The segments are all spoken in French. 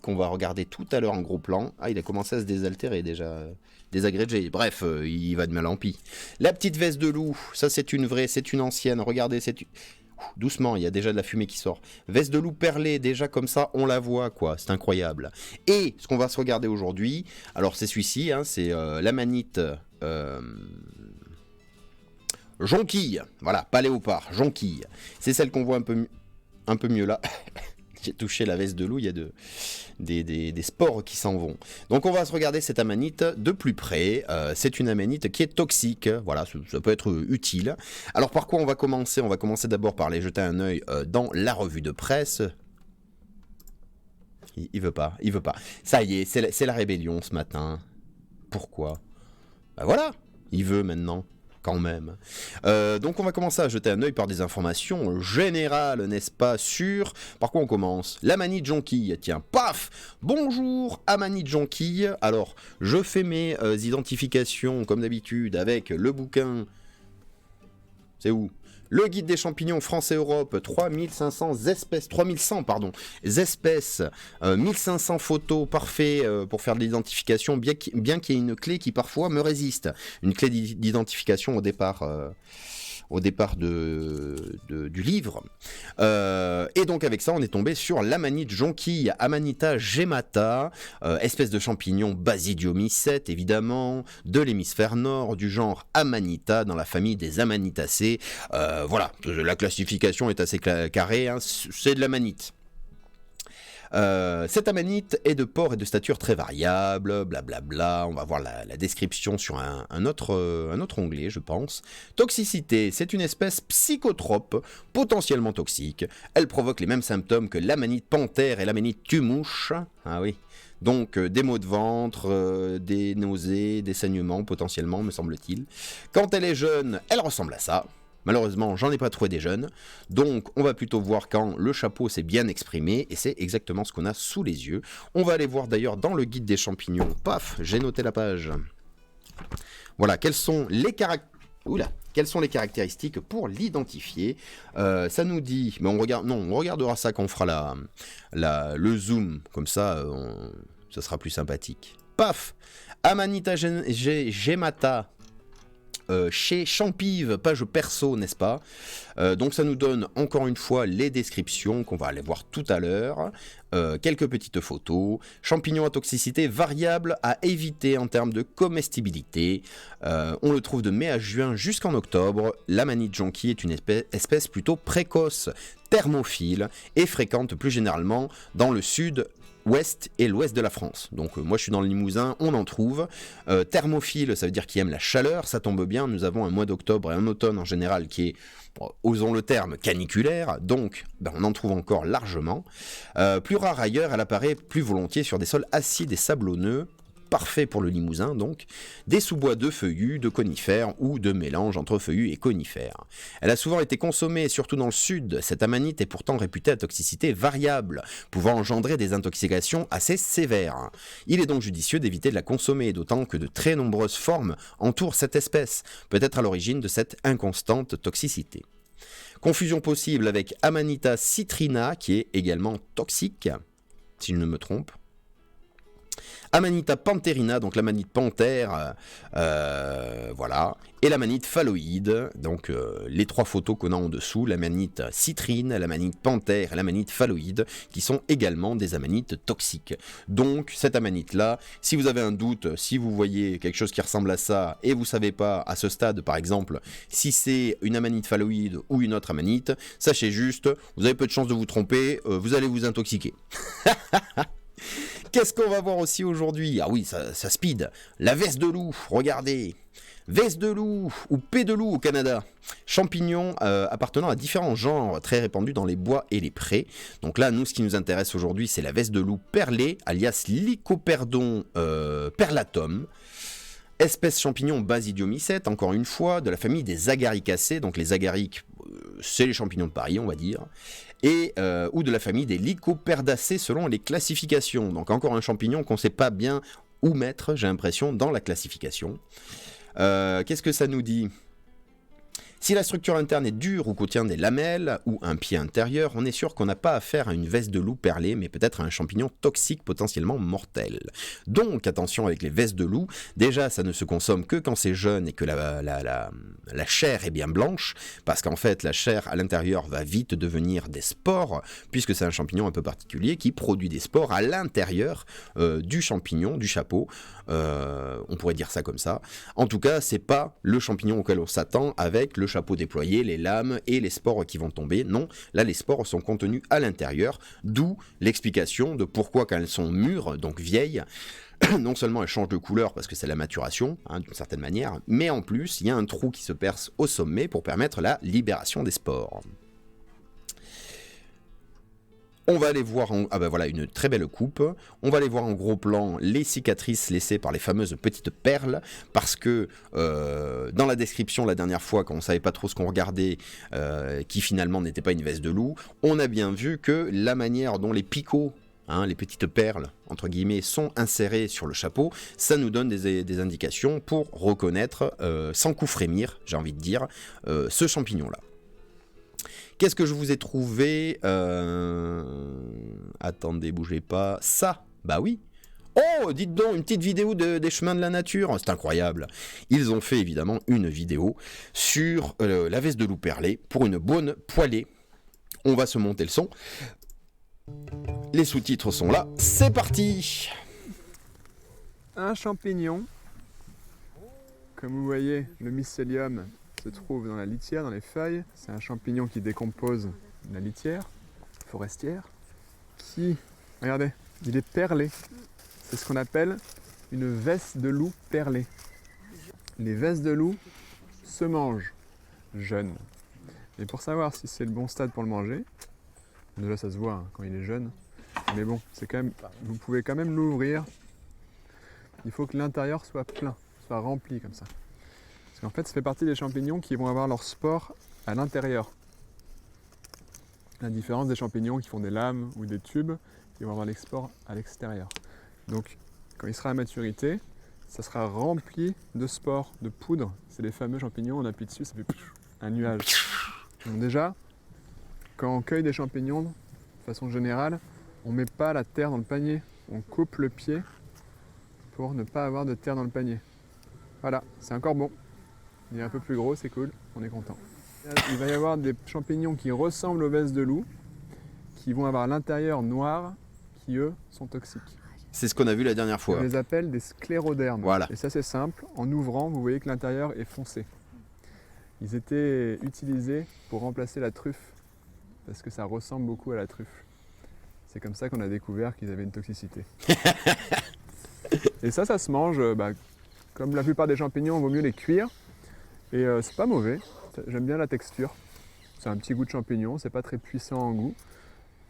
qu'on va regarder tout à l'heure en gros plan. Ah, il a commencé à se désaltérer déjà, désagrégé. Bref, il va de mal en pis. La petite veste de loup, ça c'est une vraie, c'est une ancienne. Regardez, doucement, il y a déjà de la fumée qui sort. Veste de loup perlée, déjà comme ça, on la voit, quoi. C'est incroyable. Et ce qu'on va se regarder aujourd'hui, alors c'est celui-ci, hein, c'est la manite jonquille. Voilà, pas léopard, jonquille. C'est celle qu'on voit un peu mieux là. J'ai touché la veste de loup, il y a des spores qui s'en vont. Donc on va se regarder cette amanite de plus près. C'est une amanite qui est toxique. Voilà, ça peut être utile. Alors par quoi on va commencer ? On va commencer d'abord par aller jeter un œil dans la revue de presse. Il veut pas. Ça y est, c'est la rébellion ce matin. Pourquoi ? Ben voilà, il veut maintenant. Quand même. Donc on va commencer à jeter un œil par des informations générales, n'est-ce pas, sur... Par quoi on commence ? L'Amanite Jonquille, tiens, paf ! Bonjour Amanite Jonquille. Alors, je fais mes identifications, comme d'habitude, avec le bouquin... C'est où ? Le guide des champignons France-Europe, 3100 espèces, 1500 photos, parfait pour faire de l'identification, bien qu'il y ait une clé qui parfois me résiste. Une clé d'identification au départ du livre. Et donc avec ça, on est tombé sur l'amanite jonquille, Amanita gemata, espèce de champignon Basidiomycète, évidemment, de l'hémisphère nord, du genre Amanita, dans la famille des Amanitacées. Voilà, la classification est assez carrée, hein, c'est de l'amanite. Cette amanite est de port et de stature très variable, blablabla. On va voir la description sur un autre onglet, je pense. Toxicité, c'est une espèce psychotrope, potentiellement toxique. Elle provoque les mêmes symptômes que l'amanite panthère et l'amanite tumouche. Ah oui. Donc des maux de ventre, des nausées, des saignements potentiellement, me semble-t-il. Quand elle est jeune, elle ressemble à ça. Malheureusement, j'en ai pas trouvé des jeunes, donc on va plutôt voir quand le chapeau s'est bien exprimé, et c'est exactement ce qu'on a sous les yeux. On va aller voir d'ailleurs dans le guide des champignons, paf, j'ai noté la page. Voilà, quelles sont les caractéristiques pour l'identifier. Ça nous dit, mais on regardera ça quand on fera le zoom, comme ça, ça sera plus sympathique. Paf, Amanita gemata. Chez Champive, page perso, n'est-ce pas ? Donc ça nous donne encore une fois les descriptions qu'on va aller voir tout à l'heure. Quelques petites photos. Champignon à toxicité variable à éviter en termes de comestibilité. On le trouve de mai à juin jusqu'en octobre. L'amanite jonquille est une espèce plutôt précoce, thermophile et fréquente plus généralement dans le sud, ouest et l'ouest de la France. Donc moi je suis dans le Limousin, on en trouve. Thermophile, ça veut dire qu'il aime la chaleur, ça tombe bien, nous avons un mois d'octobre et un automne en général qui est, osons le terme, caniculaire, donc on en trouve encore largement. Plus rare ailleurs, elle apparaît plus volontiers sur des sols acides et sablonneux, parfait pour le Limousin donc, des sous-bois de feuillus, de conifères ou de mélange entre feuillus et conifères. Elle a souvent été consommée, surtout dans le sud. Cette amanite est pourtant réputée à toxicité variable, pouvant engendrer des intoxications assez sévères. Il est donc judicieux d'éviter de la consommer, d'autant que de très nombreuses formes entourent cette espèce, peut-être à l'origine de cette inconstante toxicité. Confusion possible avec Amanita citrina, qui est également toxique, si je ne me trompe. Amanita pantherina, donc l'amanite panthère, voilà, et l'amanite phalloïde, donc les trois photos qu'on a en dessous, l'amanite citrine, l'amanite panthère et l'amanite phalloïde, qui sont également des amanites toxiques. Donc cette amanite-là, si vous avez un doute, si vous voyez quelque chose qui ressemble à ça, et vous savez pas à ce stade, par exemple, si c'est une amanite phalloïde ou une autre amanite, sachez juste, vous avez peu de chances de vous tromper, vous allez vous intoxiquer. Qu'est-ce qu'on va voir aussi aujourd'hui ? Ah oui, ça speed. La veste de loup, regardez. Veste de loup ou paix de loup au Canada. Champignon appartenant à différents genres très répandus dans les bois et les prés. Donc là, nous, ce qui nous intéresse aujourd'hui, c'est la veste de loup perlée, alias Lycoperdon perlatum. Espèce champignon Basidiomycète, encore une fois, de la famille des agaricacées. Donc les agariques, c'est les champignons de Paris, on va dire. Et, ou de la famille des Lycoperdacées selon les classifications. Donc encore un champignon qu'on ne sait pas bien où mettre, j'ai l'impression, dans la classification. Qu'est-ce que ça nous dit ? Si la structure interne est dure ou contient des lamelles ou un pied intérieur, on est sûr qu'on n'a pas affaire à une veste de loup perlée, mais peut-être à un champignon toxique potentiellement mortel. Donc attention avec les vestes de loup, déjà ça ne se consomme que quand c'est jeune et que la chair est bien blanche, parce qu'en fait la chair à l'intérieur va vite devenir des spores, puisque c'est un champignon un peu particulier qui produit des spores à l'intérieur du champignon, du chapeau, on pourrait dire ça comme ça. En tout cas, c'est pas le champignon auquel on s'attend avec le chapeau déployé, les lames et les spores qui vont tomber. Non, là les spores sont contenus à l'intérieur, d'où l'explication de pourquoi quand elles sont mûres, donc vieilles, non seulement elles changent de couleur parce que c'est la maturation, d'une certaine manière, mais en plus il y a un trou qui se perce au sommet pour permettre la libération des spores. On va aller voir, voilà une très belle coupe, on va aller voir en gros plan les cicatrices laissées par les fameuses petites perles, parce que dans la description la dernière fois, quand on savait pas trop ce qu'on regardait, qui finalement n'était pas une veste de loup, on a bien vu que la manière dont les picots, les petites perles, entre guillemets, sont insérées sur le chapeau, ça nous donne des indications pour reconnaître, sans coup frémir, j'ai envie de dire, ce champignon-là. Qu'est-ce que je vous ai trouvé Attendez, bougez pas. Ça, bah oui. Oh, dites donc, une petite vidéo des chemins de la nature. C'est incroyable. Ils ont fait évidemment une vidéo sur la veste de loup perlée pour une bonne poêlée. On va se monter le son. Les sous-titres sont là. C'est parti. Un champignon. Comme vous voyez, le mycélium se trouve dans la litière, dans les feuilles. C'est un champignon qui décompose la litière forestière, qui, regardez, il est perlé. C'est ce qu'on appelle une veste de loup perlée. Les vestes de loup se mangent jeunes. Et pour savoir si c'est le bon stade pour le manger, déjà ça se voit quand il est jeune, mais bon, c'est quand même, vous pouvez quand même l'ouvrir. Il faut que l'intérieur soit plein, soit rempli comme ça. Parce qu'en fait, ça fait partie des champignons qui vont avoir leurs spores à l'intérieur. La différence des champignons qui font des lames ou des tubes, qui vont avoir les spores à l'extérieur. Donc, quand il sera à maturité, ça sera rempli de spores, de poudre. C'est les fameux champignons, on appuie dessus, ça fait un nuage. Donc déjà, quand on cueille des champignons, de façon générale, on ne met pas la terre dans le panier. On coupe le pied pour ne pas avoir de terre dans le panier. Voilà, c'est encore bon. Il est un peu plus gros, c'est cool, on est content. Il va y avoir des champignons qui ressemblent aux vestes de loup, qui vont avoir l'intérieur noir, qui eux sont toxiques. C'est ce qu'on a vu la dernière fois. On les appelle des sclérodermes. Voilà. Et ça c'est simple, en ouvrant, vous voyez que l'intérieur est foncé. Ils étaient utilisés pour remplacer la truffe, parce que ça ressemble beaucoup à la truffe. C'est comme ça qu'on a découvert qu'ils avaient une toxicité. Et ça se mange, comme la plupart des champignons, il vaut mieux les cuire. Et c'est pas mauvais, j'aime bien la texture. C'est un petit goût de champignon, c'est pas très puissant en goût.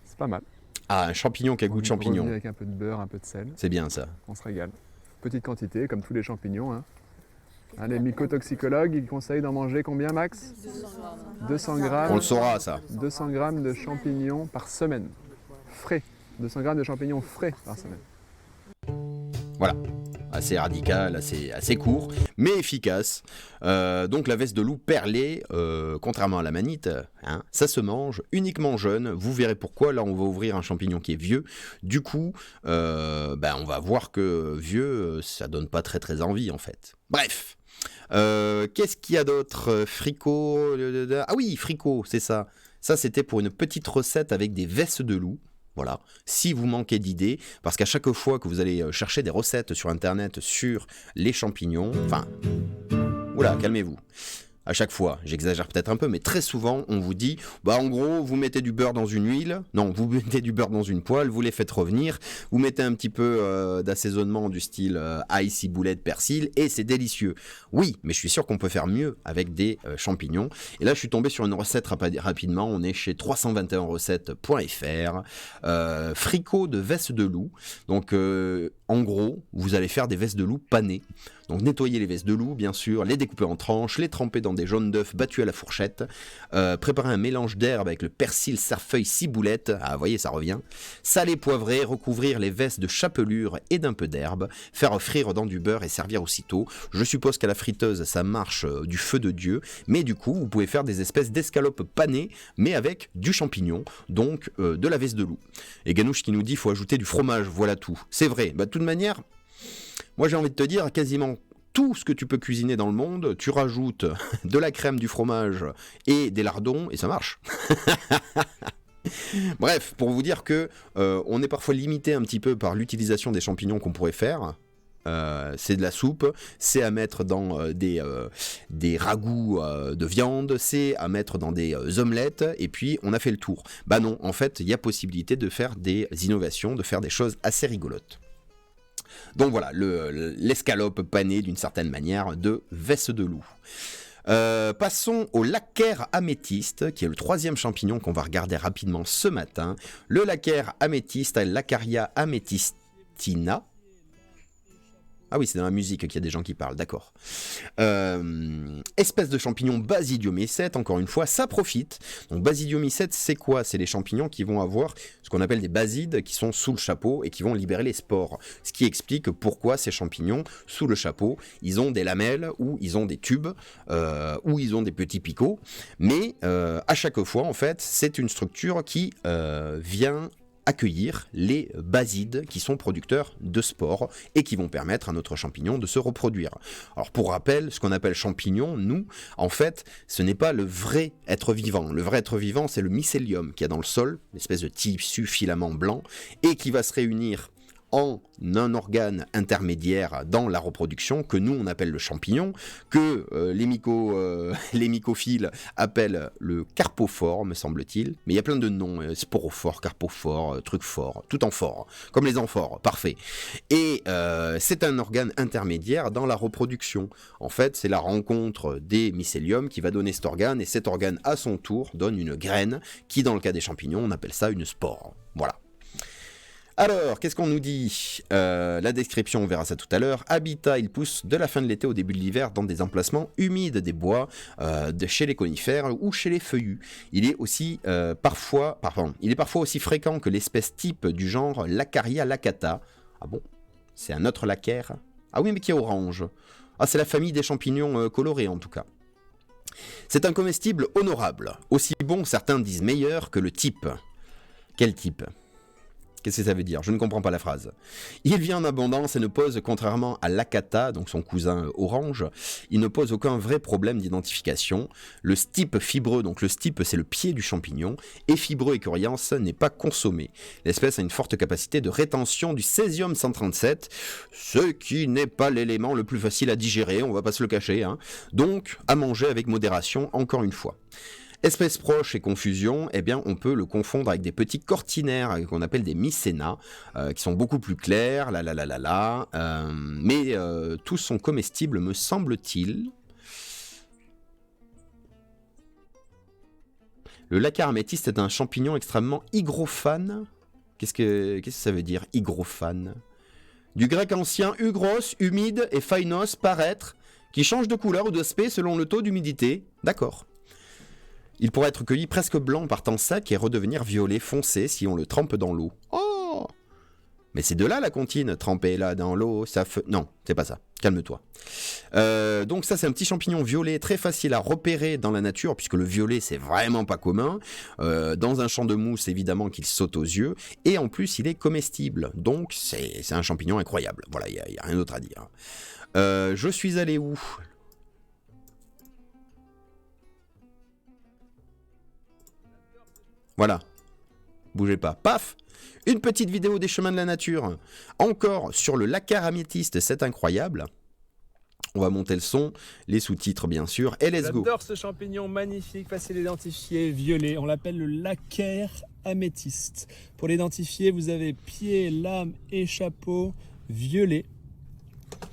C'est pas mal. Ah, un champignon qui a goût de champignon. Avec un peu de beurre, un peu de sel. C'est bien ça. On se régale. Petite quantité, comme tous les champignons. Les mycotoxicologues, ils conseillent d'en manger combien, Max ? 200 grammes. On le saura, ça. 200 grammes de champignons par semaine. Frais. 200 grammes de champignons frais par semaine. Voilà. Assez radical, assez court, mais efficace. Donc la veste de loup perlée, contrairement à la manite, ça se mange uniquement jeune. Vous verrez pourquoi. Là, on va ouvrir un champignon qui est vieux. Du coup, on va voir que vieux, ça donne pas très très envie en fait. Bref. Qu'est-ce qu'il y a d'autre ? Fricot. Ah oui, fricot, c'est ça. Ça, c'était pour une petite recette avec des vestes de loup. Voilà, si vous manquez d'idées, parce qu'à chaque fois que vous allez chercher des recettes sur internet sur les champignons, oula, calmez-vous. À chaque fois, j'exagère peut-être un peu, mais très souvent, on vous dit, en gros, vous mettez du beurre dans une huile, non, vous mettez du beurre dans une poêle, vous les faites revenir, vous mettez un petit peu d'assaisonnement du style ail, ciboulette, persil, et c'est délicieux. Oui, mais je suis sûr qu'on peut faire mieux avec des champignons. Et là, je suis tombé sur une recette rapidement, on est chez 321recettes.fr, fricot de vestes de loup. Donc, en gros, vous allez faire des vestes de loup panées. Donc nettoyer les vesses de loup, bien sûr, les découper en tranches, les tremper dans des jaunes d'œufs battus à la fourchette, préparer un mélange d'herbes avec le persil, cerfeuil, ciboulette, ah vous voyez ça revient, saler, poivrer, recouvrir les vesses de chapelure et d'un peu d'herbe, faire frire dans du beurre et servir aussitôt. Je suppose qu'à la friteuse ça marche du feu de Dieu, mais du coup vous pouvez faire des espèces d'escalopes panées, mais avec du champignon, donc de la veste de loup. Et Ganouche qui nous dit faut ajouter du fromage, voilà tout. C'est vrai, de toute manière, moi j'ai envie de te dire, quasiment tout ce que tu peux cuisiner dans le monde, tu rajoutes de la crème, du fromage et des lardons, et ça marche. Bref, pour vous dire que on est parfois limité un petit peu par l'utilisation des champignons qu'on pourrait faire. C'est de la soupe, c'est à mettre dans des ragoûts de viande, c'est à mettre dans des omelettes, et puis on a fait le tour. Bah non, en fait, il y a possibilité de faire des innovations, de faire des choses assez rigolotes. Donc voilà, l'escalope panée d'une certaine manière de veste de loup. Passons au laccaire améthyste, qui est le troisième champignon qu'on va regarder rapidement ce matin. Le laccaire améthyste, Laccaria amethystina. Ah oui, c'est dans la musique qu'il y a des gens qui parlent, d'accord. Espèce de champignon basidiomycète, encore une fois, ça profite. Donc basidiomycète, c'est quoi? C'est les champignons qui vont avoir ce qu'on appelle des basides qui sont sous le chapeau et qui vont libérer les spores. Ce qui explique pourquoi ces champignons, sous le chapeau, ils ont des lamelles ou ils ont des tubes ou ils ont des petits picots. Mais à chaque fois, en fait, c'est une structure qui vient accueillir les basides qui sont producteurs de spores et qui vont permettre à notre champignon de se reproduire. Alors pour rappel, ce qu'on appelle champignon, nous, en fait, ce n'est pas le vrai être vivant. Le vrai être vivant, c'est le mycélium qu'il y a dans le sol, une espèce de tissu filament blanc, et qui va se réunir en un organe intermédiaire dans la reproduction que nous on appelle le champignon, que les mycophiles appellent le carpophore, me semble-t-il, mais il y a plein de noms, sporophore, carpophore, truc fort, tout en fort, comme les amphores, parfait. Et c'est un organe intermédiaire dans la reproduction. En fait, c'est la rencontre des mycéliums qui va donner cet organe, et cet organe à son tour donne une graine qui, dans le cas des champignons, on appelle ça une spore. Voilà. Alors, qu'est-ce qu'on nous dit? La description, on verra ça tout à l'heure. Habitat, il pousse de la fin de l'été au début de l'hiver dans des emplacements humides des bois, chez les conifères ou chez les feuillus. Il est parfois aussi fréquent que l'espèce type du genre Laccaria laccata. Ah bon? C'est un autre laccaire? Ah oui, mais qui est orange. Ah, c'est la famille des champignons colorés en tout cas. C'est un comestible honorable. Aussi bon, certains disent meilleur que le type. Quel type? Qu'est-ce que ça veut dire? Je ne comprends pas la phrase. Il vient en abondance et ne pose, contrairement à l'accata, donc son cousin orange, il ne pose aucun vrai problème d'identification. Le stipe fibreux, donc le stipe c'est le pied du champignon, est fibreux et coriace, n'est pas consommé. L'espèce a une forte capacité de rétention du césium 137, ce qui n'est pas l'élément le plus facile à digérer, on va pas se le cacher, hein. Donc à manger avec modération, encore une fois. Espèce proche et confusion, eh bien on peut le confondre avec des petits cortinaires qu'on appelle des mycénas, qui sont beaucoup plus clairs, mais tous sont comestibles me semble-t-il. Le laccaire améthyste est un champignon extrêmement hygrophane. Qu'est-ce que ça veut dire, hygrophane? Du grec ancien hugros, humide, et phainos, paraître, qui change de couleur ou d'aspect selon le taux d'humidité. D'accord. Il pourrait être cueilli presque blanc par temps sec et redevenir violet foncé si on le trempe dans l'eau. Oh! Mais c'est de là la comptine, tremper là dans l'eau, ça fait... Non, c'est pas ça, calme-toi. Donc ça c'est un petit champignon violet très facile à repérer dans la nature, puisque le violet c'est vraiment pas commun. Dans un champ de mousse évidemment qu'il saute aux yeux, et en plus il est comestible, donc c'est un champignon incroyable. Voilà, il n'y a rien d'autre à dire. Je suis allé où ? Voilà, bougez pas, paf, une petite vidéo des chemins de la nature, encore sur le laccaire améthyste, c'est incroyable. On va monter le son, les sous-titres bien sûr, et let's go. J'adore ce champignon magnifique, facile à identifier, violet, on l'appelle le laccaire améthyste. Pour l'identifier, vous avez pied, lame et chapeau violet.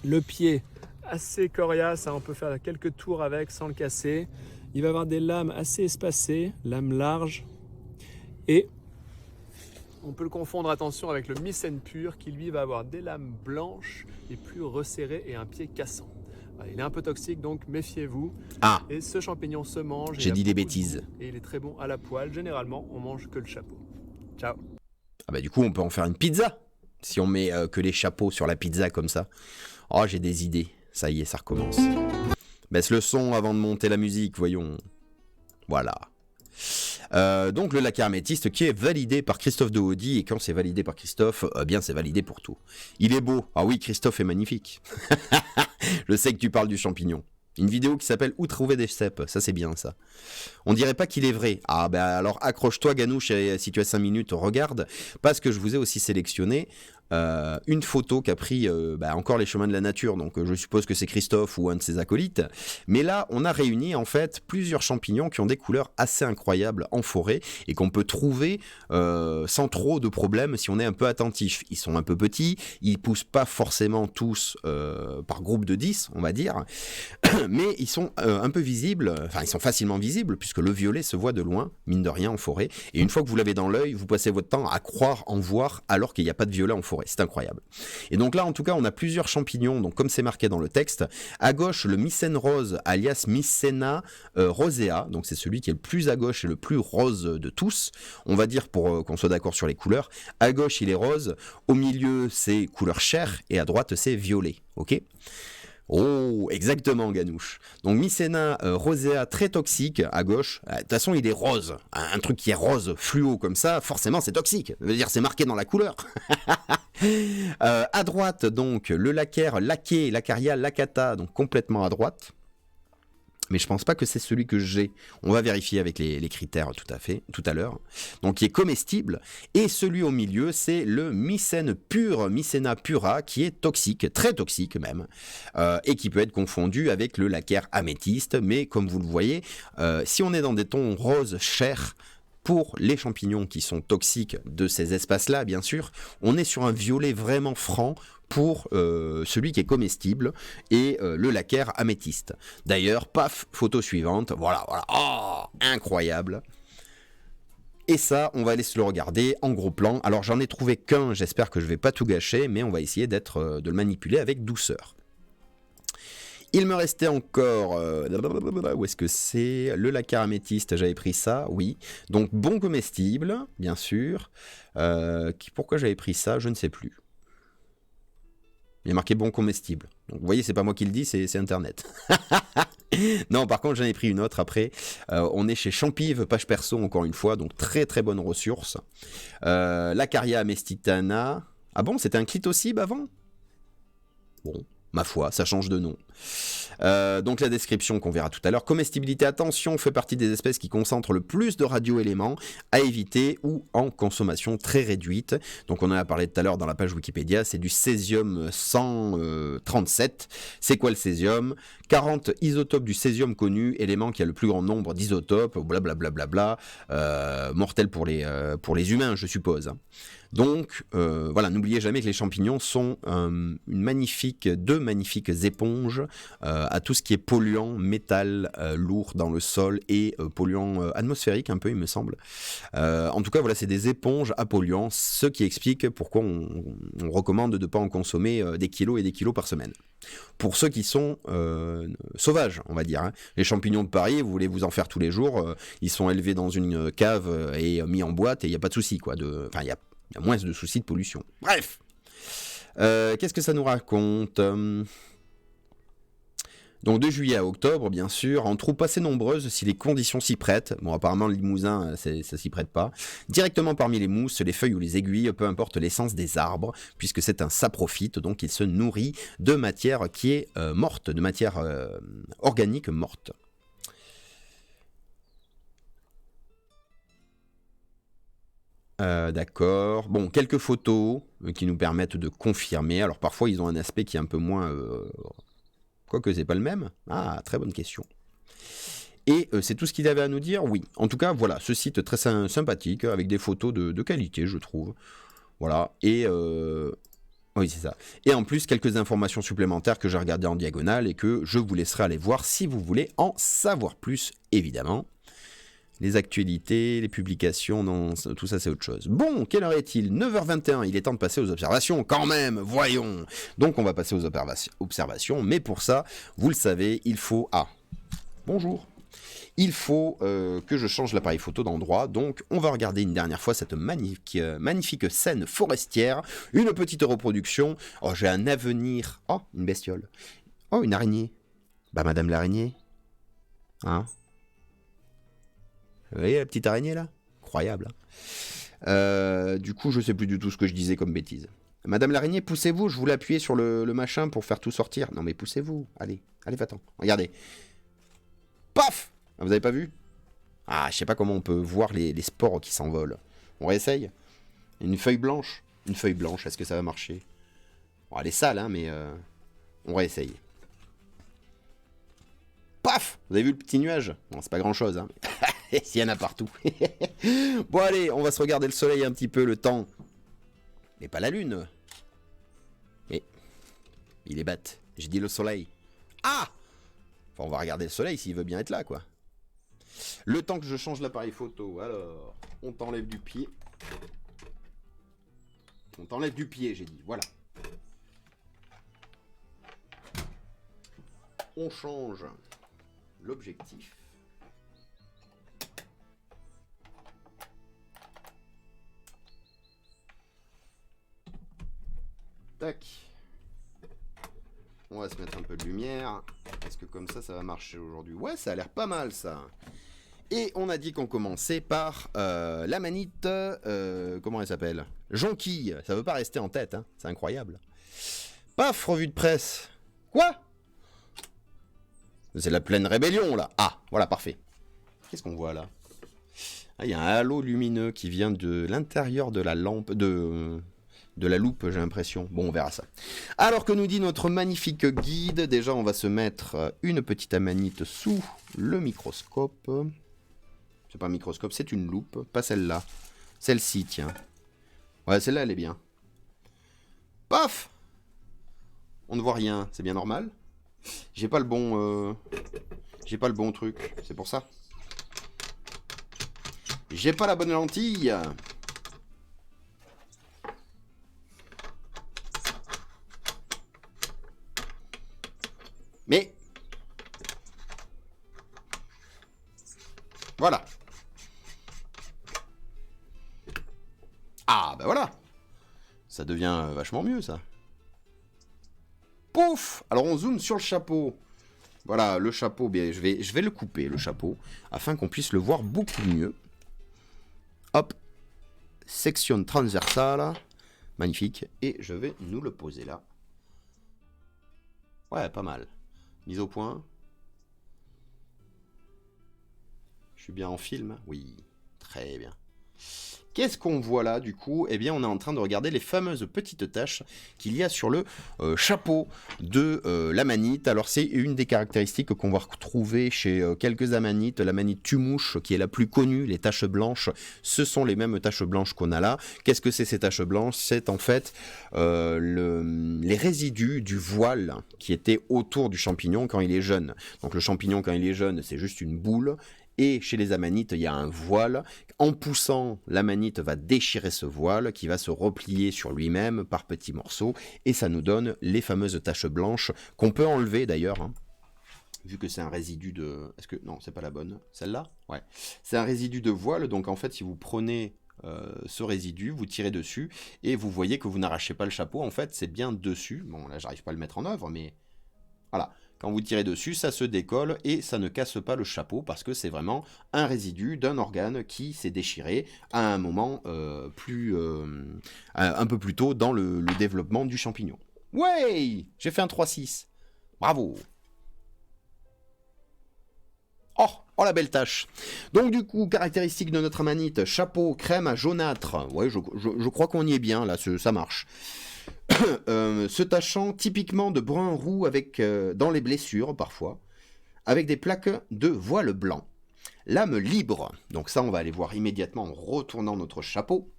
Le pied assez coriace, hein, on peut faire quelques tours avec sans le casser. Il va avoir des lames assez espacées, lames larges. Et On peut le confondre, attention, avec le Mycène pur qui lui va avoir des lames blanches et plus resserrées et un pied cassant. Il est un peu toxique, donc méfiez-vous. Ah, Et ce champignon se mange. j'ai il a dit des beaucoup de bêtises. goût Et il est très bon à la poêle. Généralement, on mange que le chapeau. Ciao. Ah bah du coup, on peut en faire une pizza. Si on met que les chapeaux sur la pizza comme ça. Oh, j'ai des idées. Ça y est, ça recommence. Baisse le son avant de monter la musique, voyons. Voilà. Donc le laquer améthyste qui est validé par Christophe de Haudy, et quand c'est validé par Christophe, bien c'est validé pour tout. Il est beau. Ah oui, Christophe est magnifique. Je sais que tu parles du champignon. Une vidéo qui s'appelle Où trouver des cèpes, ça c'est bien ça. On dirait pas qu'il est vrai. Ah bah alors accroche-toi Ganouche, si tu as 5 minutes, regarde, parce que je vous ai aussi sélectionné une photo qu'a pris encore les chemins de la nature, donc je suppose que c'est Christophe ou un de ses acolytes, mais là on a réuni en fait plusieurs champignons qui ont des couleurs assez incroyables en forêt et qu'on peut trouver sans trop de problèmes si on est un peu attentif. Ils sont un peu petits, ils poussent pas forcément tous par groupe de 10 on va dire, mais ils sont un peu visibles, enfin ils sont facilement visibles puisque le violet se voit de loin, mine de rien en forêt, et une fois que vous l'avez dans l'œil, vous passez votre temps à croire en voir alors qu'il n'y a pas de violet en forêt. C'est incroyable. Et donc là, en tout cas, on a plusieurs champignons, donc comme c'est marqué dans le texte. À gauche, le mycène rose, alias Mycena rosea, donc c'est celui qui est le plus à gauche et le plus rose de tous. On va dire pour qu'on soit d'accord sur les couleurs. À gauche, il est rose. Au milieu, c'est couleur chair. Et à droite, c'est violet. Ok ? Oh, exactement, Ganouche. Donc Mycena rosea, très toxique, à gauche. De toute façon, il est rose. Un truc qui est rose, fluo comme ça, forcément, c'est toxique. Ça veut dire c'est marqué dans la couleur. À droite, donc, le laquer, lacaria, lacata, donc complètement à droite. Mais je pense pas que c'est celui que j'ai. On va vérifier avec les critères tout à l'heure. Donc qui est comestible. Et celui au milieu, c'est le mycène pur, Mycena pura, qui est toxique, très toxique même, et qui peut être confondu avec le laquer améthyste. Mais comme vous le voyez, si on est dans des tons rose chair, pour les champignons qui sont toxiques de ces espaces-là, bien sûr, on est sur un violet vraiment franc pour celui qui est comestible et le laquer améthyste. D'ailleurs, paf, photo suivante, voilà, oh, incroyable. Et ça, on va aller se le regarder en gros plan. Alors j'en ai trouvé qu'un, j'espère que je vais pas tout gâcher, mais on va essayer de le manipuler avec douceur. Il me restait encore, où est-ce que c'est ? Le laquer améthyste, j'avais pris ça, oui. Donc bon comestible, bien sûr. Pourquoi j'avais pris ça ? Je ne sais plus. Il y a marqué bon comestible. Donc vous voyez, c'est pas moi qui le dis, c'est Internet. Non, par contre, j'en ai pris une autre après. On est chez Champive, page perso, encore une fois. Donc très très bonne ressource. Lacaria amestitana. Ah bon, c'était un clitocide avant ? Bon. Ma foi, ça change de nom. Donc la description qu'on verra tout à l'heure. Comestibilité, attention, fait partie des espèces qui concentrent le plus de radioéléments à éviter ou en consommation très réduite. Donc on en a parlé tout à l'heure dans la page Wikipédia, c'est du césium 137. C'est quoi le césium ? 40 isotopes du césium connu, élément qui a le plus grand nombre d'isotopes, blablabla, mortel pour les humains, je suppose. Donc voilà, n'oubliez jamais que les champignons sont deux magnifiques éponges à tout ce qui est polluant, métal lourd dans le sol et polluant atmosphérique un peu, il me semble. En tout cas, voilà, c'est des éponges à polluants, ce qui explique pourquoi on recommande de ne pas en consommer des kilos et des kilos par semaine. Pour ceux qui sont sauvages, on va dire. Hein. Les champignons de Paris, vous voulez vous en faire tous les jours, ils sont élevés dans une cave et mis en boîte et il n'y a pas de souci, quoi. Enfin, il y a moins de soucis de pollution. Bref, qu'est-ce que ça nous raconte ? Donc de juillet à octobre, bien sûr, en troupes assez nombreuses si les conditions s'y prêtent. Bon, apparemment, le Limousin, ça s'y prête pas. Directement parmi les mousses, les feuilles ou les aiguilles, peu importe l'essence des arbres, puisque c'est un saprophyte, donc il se nourrit de matière qui est morte, de matière organique morte. D'accord. Bon, quelques photos qui nous permettent de confirmer. Alors parfois, ils ont un aspect qui est un peu moins... Quoique c'est pas le même. Ah, très bonne question. Et c'est tout ce qu'il avait à nous dire ? Oui. En tout cas, voilà, ce site très sympathique, avec des photos de qualité, je trouve. Voilà. Et... Oui, c'est ça. Et en plus, quelques informations supplémentaires que j'ai regardées en diagonale et que je vous laisserai aller voir si vous voulez en savoir plus, évidemment. Les actualités, les publications, non, tout ça c'est autre chose. Bon, quelle heure est-il? 9h21, il est temps de passer aux observations, quand même, voyons. Donc on va passer aux observations, mais pour ça, vous le savez, il faut... Ah, bonjour. Il faut que je change l'appareil photo d'endroit, donc on va regarder une dernière fois cette magnifique scène forestière, une petite reproduction. Oh, j'ai un avenir. Oh, une bestiole. Oh, une araignée. Bah, madame l'araignée. Hein? Vous voyez la petite araignée là? Incroyable. Du coup, je sais plus du tout ce que je disais comme bêtise. Madame l'araignée, poussez-vous, je voulais appuyer sur le machin pour faire tout sortir. Non mais poussez-vous, allez, va-t'en. Regardez. Paf! Vous avez pas vu? Ah, je sais pas comment on peut voir les spores qui s'envolent. On réessaye? Une feuille blanche. Une feuille blanche, est-ce que ça va marcher? Bon, elle est sale, hein, mais on réessaye. Paf! Vous avez vu le petit nuage? Bon, c'est pas grand-chose, hein. S'il y en a partout. Bon, allez, on va se regarder le soleil un petit peu, le temps. Mais pas la lune. Mais il est bête. J'ai dit le soleil. Ah! Enfin, on va regarder le soleil s'il veut bien être là, quoi. Le temps que je change l'appareil photo, alors, on t'enlève du pied. On t'enlève du pied, j'ai dit, voilà. On change l'objectif. Tac. On va se mettre un peu de lumière. Est-ce que comme ça va marcher aujourd'hui? Ouais, ça a l'air pas mal, ça. Et on a dit qu'on commençait par la manite... comment elle s'appelle? Jonquille. Ça veut pas rester en tête, hein. C'est incroyable. Paf, revue de presse. Quoi? C'est la pleine rébellion, là. Ah, voilà, parfait. Qu'est-ce qu'on voit, là? Ah, il y a un halo lumineux qui vient de l'intérieur de la lampe... De la loupe, j'ai l'impression. Bon, on verra ça. Alors que nous dit notre magnifique guide, déjà on va se mettre une petite amanite sous le microscope. C'est pas un microscope, c'est une loupe, pas celle-là. Celle-ci, tiens. Ouais, celle-là, elle est bien. Paf! On ne voit rien, c'est bien normal. J'ai pas le bon... J'ai pas le bon truc, c'est pour ça. J'ai pas la bonne lentille. Mais voilà. Ah ben voilà. Ça devient vachement mieux ça. Pouf! Alors on zoome sur le chapeau. Voilà, le chapeau, bien, je vais le couper, le chapeau, afin qu'on puisse le voir beaucoup mieux. Hop. Section transversale. Magnifique. Et je vais nous le poser là. Ouais, pas mal. Mise au point. Je suis bien en film? Oui, très bien. Qu'est-ce qu'on voit là du coup? Eh bien on est en train de regarder les fameuses petites taches qu'il y a sur le chapeau de l'amanite. Alors c'est une des caractéristiques qu'on va retrouver chez quelques amanites. L'amanite tumouche qui est la plus connue, les taches blanches, ce sont les mêmes taches blanches qu'on a là. Qu'est-ce que c'est ces taches blanches? C'est en fait les résidus du voile qui était autour du champignon quand il est jeune. Donc le champignon quand il est jeune c'est juste une boule. Et chez les amanites, il y a un voile. En poussant, l'amanite va déchirer ce voile qui va se replier sur lui-même par petits morceaux. Et ça nous donne les fameuses taches blanches qu'on peut enlever d'ailleurs. Hein, vu que c'est un résidu de... Est-ce que... Non, c'est pas la bonne. Celle-là? Ouais. C'est un résidu de voile. Donc en fait, si vous prenez ce résidu, vous tirez dessus et vous voyez que vous n'arrachez pas le chapeau. En fait, c'est bien dessus. Bon, là, j'arrive pas à le mettre en œuvre, mais... Voilà. Quand vous tirez dessus, ça se décolle et ça ne casse pas le chapeau parce que c'est vraiment un résidu d'un organe qui s'est déchiré à un moment un peu plus tôt dans le développement du champignon. Ouais, j'ai fait un 3-6. Bravo. Oh la belle tâche. Donc du coup, caractéristique de notre amanite, chapeau, crème jaunâtre. Ouais, je crois qu'on y est bien là, ça marche. Se tachant typiquement de brun roux avec, dans les blessures parfois, avec des plaques de voile blanc. Lame libre, donc ça on va aller voir immédiatement en retournant notre chapeau.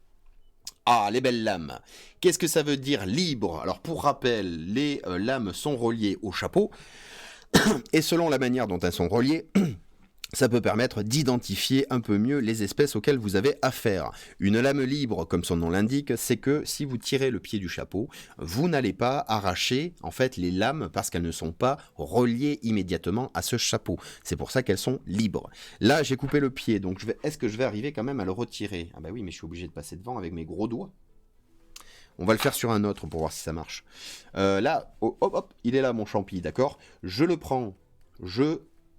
Ah, les belles lames. Qu'est-ce que ça veut dire libre? Alors pour rappel, les lames sont reliées au chapeau, et selon la manière dont elles sont reliées, Ça peut permettre d'identifier un peu mieux les espèces auxquelles vous avez affaire. Une lame libre, comme son nom l'indique, c'est que si vous tirez le pied du chapeau, vous n'allez pas arracher en fait les lames parce qu'elles ne sont pas reliées immédiatement à ce chapeau. C'est pour ça qu'elles sont libres. Là, j'ai coupé le pied, donc est-ce que je vais arriver quand même à le retirer? Ah bah oui, mais je suis obligé de passer devant avec mes gros doigts. On va le faire sur un autre pour voir si ça marche. Là, hop, hop, il est là mon champi, d'accord? Je le prends,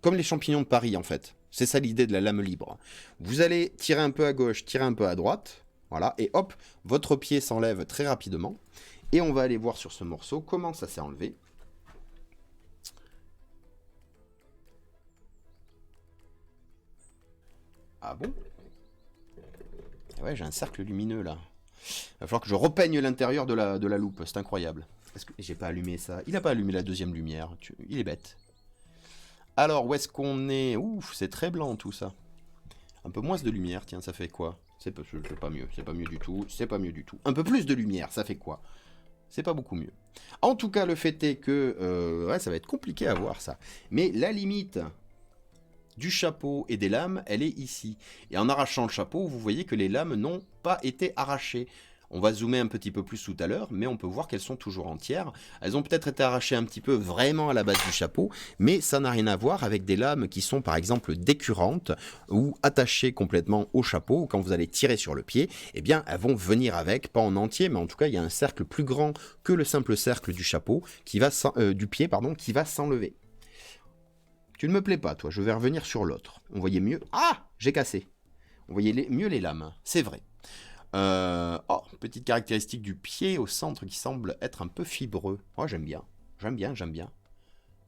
comme les champignons de Paris en fait. C'est ça l'idée de la lame libre. Vous allez tirer un peu à gauche, tirer un peu à droite. Voilà, et hop, votre pied s'enlève très rapidement. Et on va aller voir sur ce morceau comment ça s'est enlevé. Ah bon? Ouais, j'ai un cercle lumineux là. Il va falloir que je repeigne l'intérieur de la loupe, c'est incroyable. Est-ce que j'ai pas allumé ça? Il n'a pas allumé la deuxième lumière, il est bête. Alors, où est-ce qu'on est? Ouf, c'est très blanc tout ça. Un peu moins de lumière, tiens, ça fait quoi? C'est pas mieux, c'est pas mieux du tout, c'est pas mieux du tout. Un peu plus de lumière, ça fait quoi? C'est pas beaucoup mieux. En tout cas, le fait est que... ouais, ça va être compliqué à voir ça. Mais la limite du chapeau et des lames, elle est ici. Et en arrachant le chapeau, vous voyez que les lames n'ont pas été arrachées. On va zoomer un petit peu plus tout à l'heure, mais on peut voir qu'elles sont toujours entières. Elles ont peut-être été arrachées un petit peu vraiment à la base du chapeau, mais ça n'a rien à voir avec des lames qui sont par exemple décurrentes ou attachées complètement au chapeau. Quand vous allez tirer sur le pied, eh bien elles vont venir avec, pas en entier, mais en tout cas il y a un cercle plus grand que le simple cercle du chapeau, du pied, pardon, qui va s'enlever. Tu ne me plais pas, toi, je vais revenir sur l'autre. On voyait mieux... Ah, j'ai cassé. On voyait mieux les lames, c'est vrai. Oh, petite caractéristique du pied au centre qui semble être un peu fibreux. Oh, j'aime bien. J'aime bien, j'aime bien.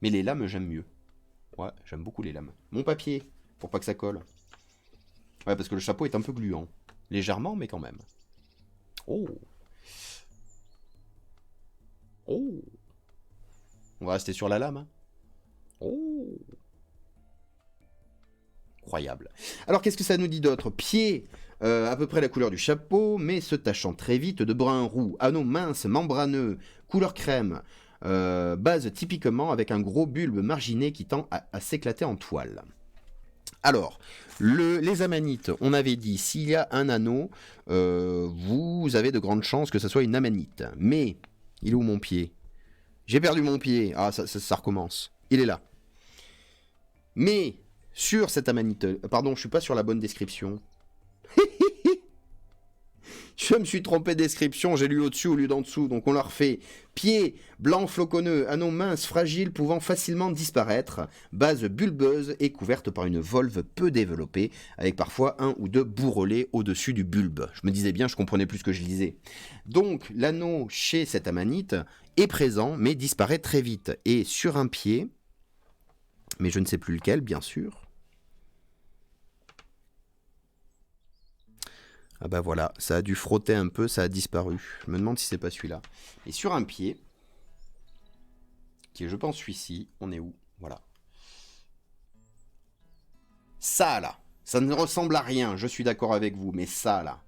Mais les lames, j'aime mieux. Ouais, j'aime beaucoup les lames. Mon papier, pour pas que ça colle. Ouais, parce que le chapeau est un peu gluant. Légèrement, mais quand même. Oh. Oh. On va rester sur la lame. Hein. Oh. Incroyable. Alors, qu'est-ce que ça nous dit d'autre? Pied, à peu près la couleur du chapeau, mais se tachant très vite de brun roux. Anneau mince, membraneux, couleur crème. Base typiquement avec un gros bulbe marginé qui tend à s'éclater en toile. Alors, les amanites, on avait dit, s'il y a un anneau, vous avez de grandes chances que ce soit une amanite. Mais, il est où mon pied? J'ai perdu mon pied. Ah, ça recommence. Il est là. Mais, sur cette amanite... Pardon, je suis pas sur la bonne description. Je me suis trompé de description, j'ai lu au-dessus au lieu d'en dessous, donc on leur fait pied blanc floconneux, anneau mince, fragile, pouvant facilement disparaître, base bulbeuse et couverte par une volve peu développée, avec parfois un ou deux bourrelets au-dessus du bulbe. Je me disais bien, je comprenais plus ce que je lisais. Donc l'anneau chez cette amanite est présent, mais disparaît très vite. Et sur un pied, mais je ne sais plus lequel, bien sûr. Ah bah voilà, ça a dû frotter un peu, ça a disparu. Je me demande si c'est pas celui-là. Et sur un pied, qui est je pense celui-ci, on est où? Voilà. Ça là, ça ne ressemble à rien, je suis d'accord avec vous, mais ça là,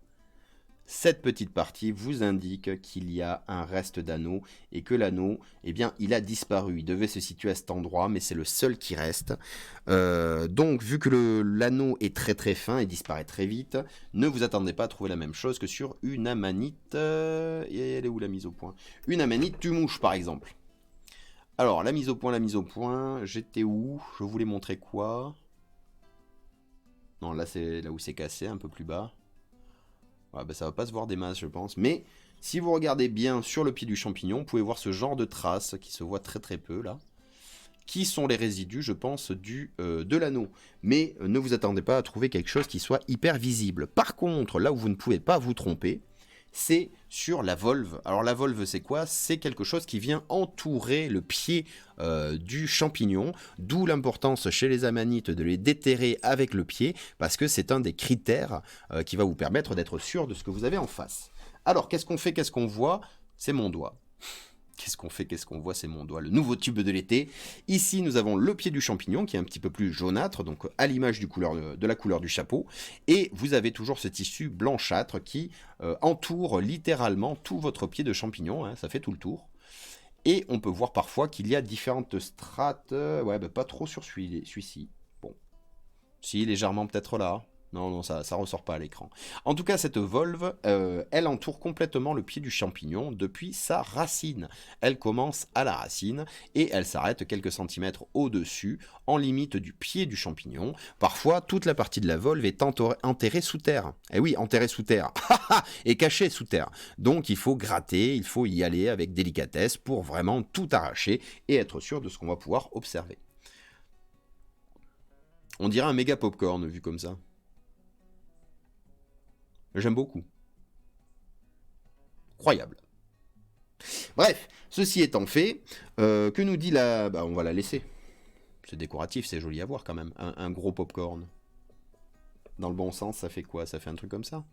cette petite partie vous indique qu'il y a un reste d'anneau et que l'anneau, eh bien, il a disparu. Il devait se situer à cet endroit, mais c'est le seul qui reste. Donc, vu que l'anneau est très très fin et disparaît très vite, ne vous attendez pas à trouver la même chose que sur une amanite. Et elle est où la mise au point? Une amanite tu-mouche, par exemple. Alors, la mise au point, j'étais où? Je voulais montrer quoi? Non, là, c'est là où c'est cassé, un peu plus bas. Ouais, bah ça va pas se voir des masses, je pense. Mais si vous regardez bien sur le pied du champignon, vous pouvez voir ce genre de traces qui se voient très très peu là. Qui sont les résidus, je pense, de l'anneau. Mais ne vous attendez pas à trouver quelque chose qui soit hyper visible. Par contre, là où vous ne pouvez pas vous tromper, c'est sur la volve. Alors la volve, c'est quoi? C'est quelque chose qui vient entourer le pied du champignon, d'où l'importance chez les amanites de les déterrer avec le pied, parce que c'est un des critères qui va vous permettre d'être sûr de ce que vous avez en face. Alors, qu'est-ce qu'on fait, qu'est-ce qu'on voit? C'est mon doigt. Qu'est-ce qu'on fait, qu'est-ce qu'on voit? C'est mon doigt, le nouveau tube de l'été. Ici, nous avons le pied du champignon qui est un petit peu plus jaunâtre, donc à l'image de la couleur du chapeau. Et vous avez toujours ce tissu blanchâtre qui entoure littéralement tout votre pied de champignon. Hein, ça fait tout le tour. Et on peut voir parfois qu'il y a différentes strates. Ouais, bah, pas trop sur celui-ci. Bon. Si, légèrement peut-être là. Non, non, ça ressort pas à l'écran. En tout cas, cette volve, elle entoure complètement le pied du champignon depuis sa racine. Elle commence à la racine et elle s'arrête quelques centimètres au-dessus, en limite du pied du champignon. Parfois, toute la partie de la volve est enterrée sous terre. Eh oui, enterrée sous terre. Et cachée sous terre. Donc, il faut gratter, il faut y aller avec délicatesse pour vraiment tout arracher et être sûr de ce qu'on va pouvoir observer. On dirait un méga popcorn vu comme ça. J'aime beaucoup. Incroyable. Bref, ceci étant fait, que nous dit la... Bah, on va la laisser. C'est décoratif, c'est joli à voir quand même. Un gros popcorn. Dans le bon sens, ça fait quoi? Ça fait un truc comme ça?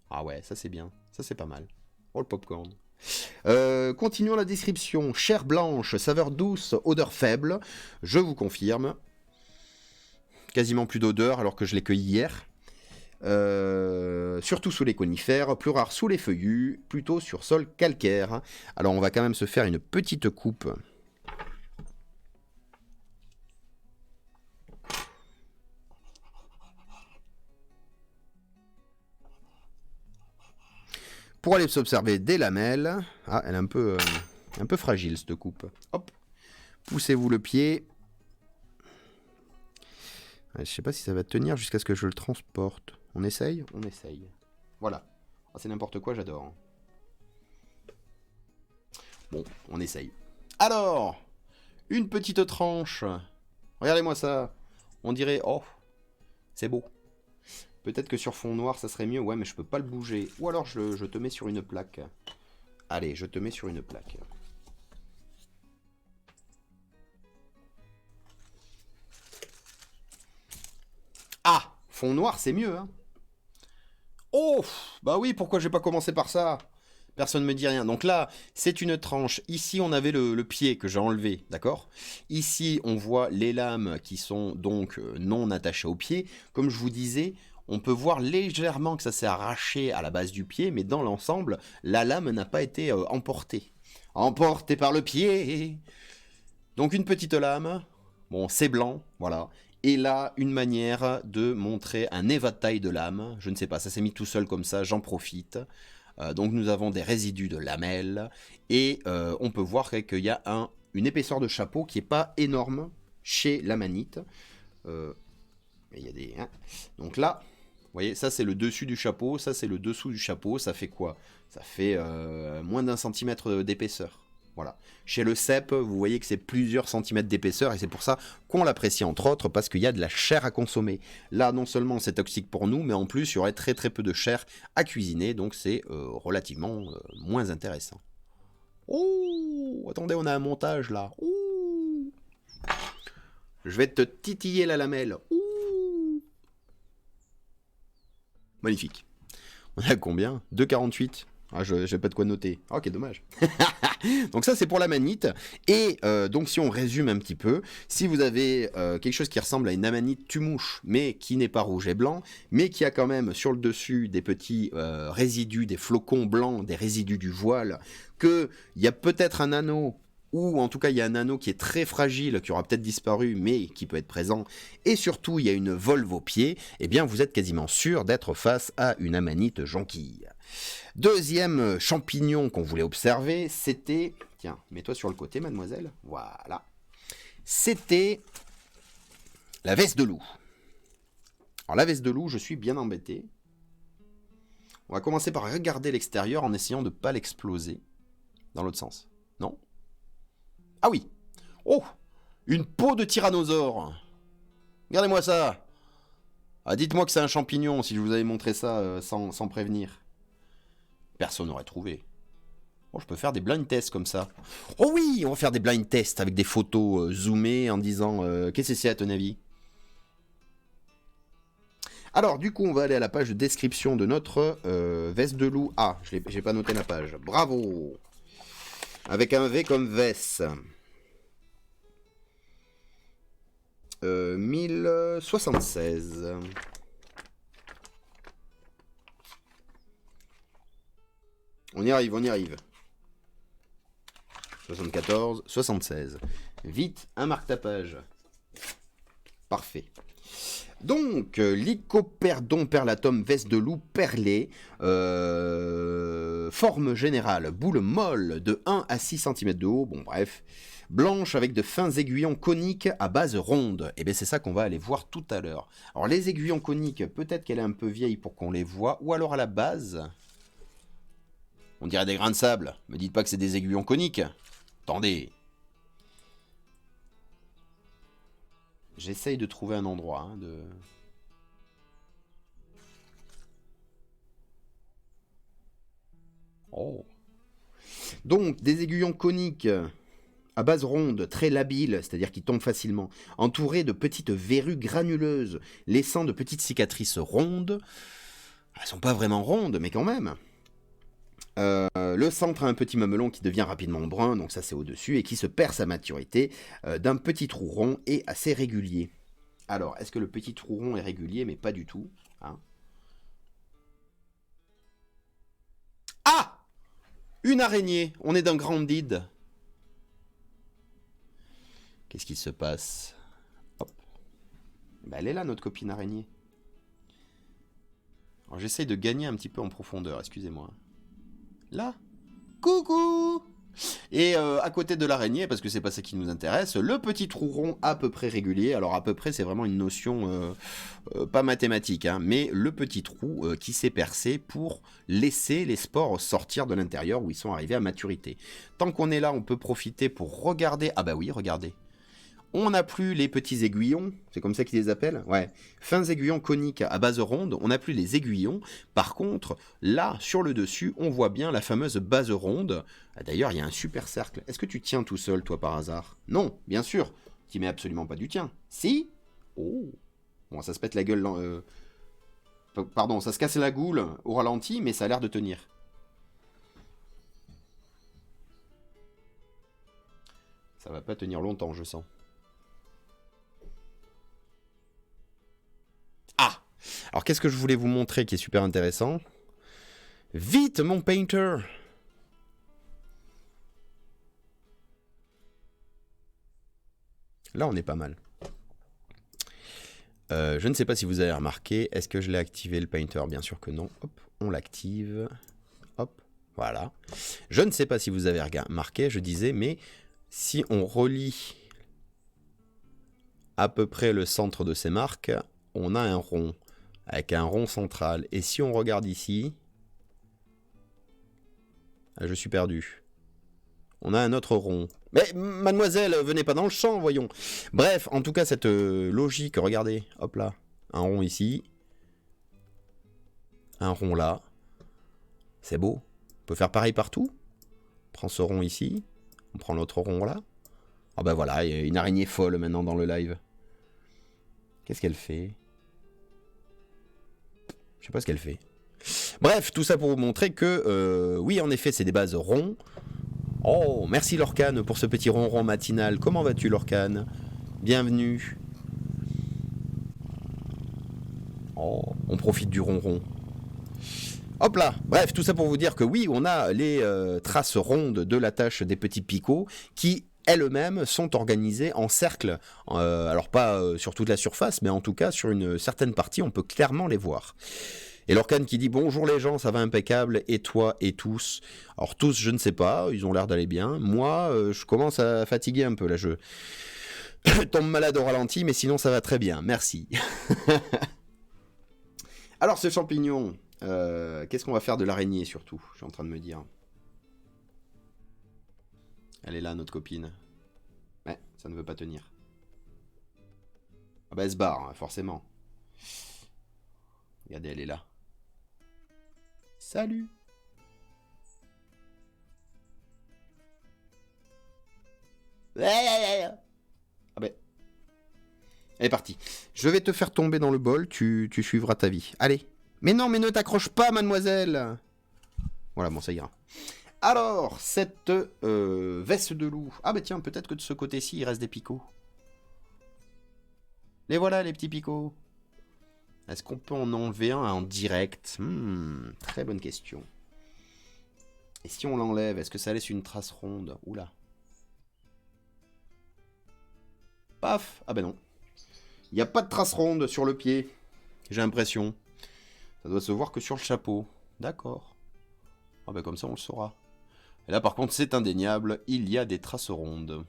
Ah ouais, ça c'est bien. Ça c'est pas mal. Oh le popcorn. Continuons la description. Chair blanche, saveur douce, odeur faible. Je vous confirme. Quasiment plus d'odeur alors que je l'ai cueilli hier. Surtout sous les conifères, plus rare sous les feuillus, plutôt sur sol calcaire. Alors on va quand même se faire une petite coupe. Pour aller s'observer des lamelles. Ah, elle est un peu fragile cette coupe. Hop, poussez-vous le pied. Je sais pas si ça va tenir jusqu'à ce que je le transporte. On essaye? On essaye. Voilà. Ah, c'est n'importe quoi, j'adore. Bon, on essaye. Alors, une petite tranche. Regardez-moi ça. On dirait... Oh, c'est beau. Peut-être que sur fond noir, ça serait mieux. Ouais, mais je peux pas le bouger. Ou alors, je te mets sur une plaque. Allez, je te mets sur une plaque. Ah, fond noir, c'est mieux, hein. Oh, bah oui, pourquoi j'ai pas commencé par ça? Personne ne me dit rien. Donc là, c'est une tranche. Ici, on avait le pied que j'ai enlevé, d'accord? Ici, on voit les lames qui sont donc non attachées au pied. Comme je vous disais, on peut voir légèrement que ça s'est arraché à la base du pied, mais dans l'ensemble, la lame n'a pas été emportée. Emportée par le pied. Donc une petite lame. Bon, c'est blanc, voilà. Et là, une manière de montrer un éventail de lames. Je ne sais pas, ça s'est mis tout seul comme ça, j'en profite. Donc nous avons des résidus de lamelles. Et on peut voir qu'il y a une épaisseur de chapeau qui n'est pas énorme chez l'amanite. Il y a des... Hein. Donc là, vous voyez, ça c'est le dessus du chapeau, ça c'est le dessous du chapeau. Ça fait quoi? Ça fait moins d'1 centimètre d'épaisseur. Voilà. Chez le cèpe, vous voyez que c'est plusieurs centimètres d'épaisseur et c'est pour ça qu'on l'apprécie entre autres parce qu'il y a de la chair à consommer. Là, non seulement c'est toxique pour nous, mais en plus il y aurait très très peu de chair à cuisiner, donc c'est relativement moins intéressant. Oh, attendez, on a un montage là. Ouh. Je vais te titiller la lamelle. Ouh. Magnifique. On est à combien? 2,48. Ah, j'ai pas de quoi noter. Ah, ok, dommage. Donc ça, c'est pour la manite. Et donc, si on résume un petit peu, si vous avez quelque chose qui ressemble à une amanite tue-mouche, mais qui n'est pas rouge et blanc, mais qui a quand même sur le dessus des petits résidus, des flocons blancs, des résidus du voile, qu'il y a peut-être un anneau, ou en tout cas il y a un anneau qui est très fragile, qui aura peut-être disparu, mais qui peut être présent, et surtout il y a une volve au pied, eh bien vous êtes quasiment sûr d'être face à une amanite jonquille. Deuxième champignon qu'on voulait observer, c'était... Tiens, mets-toi sur le côté, mademoiselle. Voilà. C'était la veste de loup. Alors la veste de loup, je suis bien embêté. On va commencer par regarder l'extérieur en essayant de ne pas l'exploser. Dans l'autre sens. Non? Ah oui! Oh! Une peau de tyrannosaure! Regardez-moi ça! Ah, dites-moi que c'est un champignon si je vous avais montré ça sans prévenir. Personne n'aurait trouvé. Bon, je peux faire des blind tests comme ça. Oh oui, on va faire des blind tests avec des photos zoomées en disant qu'est-ce que c'est à ton avis? Alors, du coup, on va aller à la page de description de notre veste de loup. Ah, j'ai pas noté la page. Bravo! Avec un V comme veste. 1076. On y arrive, on y arrive. 74, 76. Vite, un marque-tapage. Parfait. Donc, Lycoperdon perlatum, veste de loup perlée, forme générale, boule molle de 1 à 6 cm de haut, bon bref, blanche avec de fins aiguillons coniques à base ronde. Et bien c'est ça qu'on va aller voir tout à l'heure. Alors les aiguillons coniques, peut-être qu'elle est un peu vieille pour qu'on les voit, ou alors à la base, on dirait des grains de sable. Me dites pas que c'est des aiguillons coniques. Attendez. J'essaye de trouver un endroit. Oh. Donc, des aiguillons coniques à base ronde, très labiles, c'est-à-dire qui tombent facilement, entourés de petites verrues granuleuses, laissant de petites cicatrices rondes. Elles sont pas vraiment rondes, mais quand même. Le centre a un petit mamelon qui devient rapidement brun, donc ça c'est au-dessus, et qui se perce à maturité d'un petit trou rond et assez régulier. Alors, est-ce que le petit trou rond est régulier? Mais pas du tout. Hein. Ah! Une araignée! On est dans Grounded. Qu'est-ce qui se passe? Hop. Ben, elle est là, notre copine araignée. Alors, j'essaye de gagner un petit peu en profondeur, excusez-moi. Là. Coucou! Et à côté de l'araignée, parce que c'est pas ça qui nous intéresse, le petit trou rond à peu près régulier. Alors à peu près, c'est vraiment une notion pas mathématique, hein, mais le petit trou qui s'est percé pour laisser les spores sortir de l'intérieur où ils sont arrivés à maturité. Tant qu'on est là, on peut profiter pour regarder. Ah bah oui, regardez. On n'a plus les petits aiguillons, c'est comme ça qu'ils les appellent, ouais. Fins aiguillons coniques à base ronde, on n'a plus les aiguillons. Par contre, là, sur le dessus, on voit bien la fameuse base ronde. D'ailleurs, il y a un super cercle. Est-ce que tu tiens tout seul, toi, par hasard? Non, bien sûr. Tu mets absolument pas du tien. Si? Oh. Bon, ça se pète la gueule... Pardon, ça se casse la goule au ralenti, mais ça a l'air de tenir. Ça va pas tenir longtemps, je sens. Ah! Alors, qu'est-ce que je voulais vous montrer qui est super intéressant? Vite, mon painter! Là, on est pas mal. Je ne sais pas si vous avez remarqué. Est-ce que je l'ai activé, le painter? Bien sûr que non. Hop, on l'active. Hop, voilà. Je ne sais pas si vous avez remarqué, je disais, mais si on relie à peu près le centre de ces marques, on a un rond, avec un rond central. Et si on regarde ici, je suis perdu. On a un autre rond. Mais mademoiselle, venez pas dans le champ, voyons. Bref, en tout cas, cette logique, regardez, hop là, un rond ici, un rond là, c'est beau. On peut faire pareil partout. On prend ce rond ici, on prend l'autre rond là. Ah ben voilà, il y a une araignée folle maintenant dans le live. Qu'est-ce qu'elle fait? Je sais pas ce qu'elle fait. Bref, tout ça pour vous montrer que, oui, en effet, c'est des bases ronds. Oh, merci Lorcan pour ce petit ronron matinal. Comment vas-tu, Lorcan? Bienvenue. Oh, on profite du ronron. Hop là. Bref, tout ça pour vous dire que oui, on a les traces rondes de l'attache des petits picots qui elles-mêmes sont organisées en cercle. Alors pas sur toute la surface, mais en tout cas sur une certaine partie, on peut clairement les voir. Et Lorcan qui dit bonjour les gens, ça va impeccable, et toi et tous. Alors tous, je ne sais pas, ils ont l'air d'aller bien. Moi, je commence à fatiguer un peu là, je tombe malade au ralenti, mais sinon ça va très bien, merci. Alors ce champignon, qu'est-ce qu'on va faire de l'araignée surtout? Je suis en train de me dire. Elle est là, notre copine. Ouais, ça ne veut pas tenir. Ah bah elle se barre, hein, forcément. Regardez, elle est là. Salut. Ah ben. Elle est partie. Je vais te faire tomber dans le bol, tu suivras ta vie. Allez. Mais non, mais ne t'accroche pas, mademoiselle. Voilà, bon, ça ira. Alors, cette veste de loup. Ah bah tiens, peut-être que de ce côté-ci, il reste des picots. Les voilà, les petits picots. Est-ce qu'on peut en enlever un en direct? Très bonne question. Et si on l'enlève, est-ce que ça laisse une trace ronde? Oula. Paf! Ah ben non. Il n'y a pas de trace ronde sur le pied. J'ai l'impression. Ça doit se voir que sur le chapeau. D'accord. Ah ben comme ça on le saura. Et là par contre c'est indéniable, il y a des traces rondes.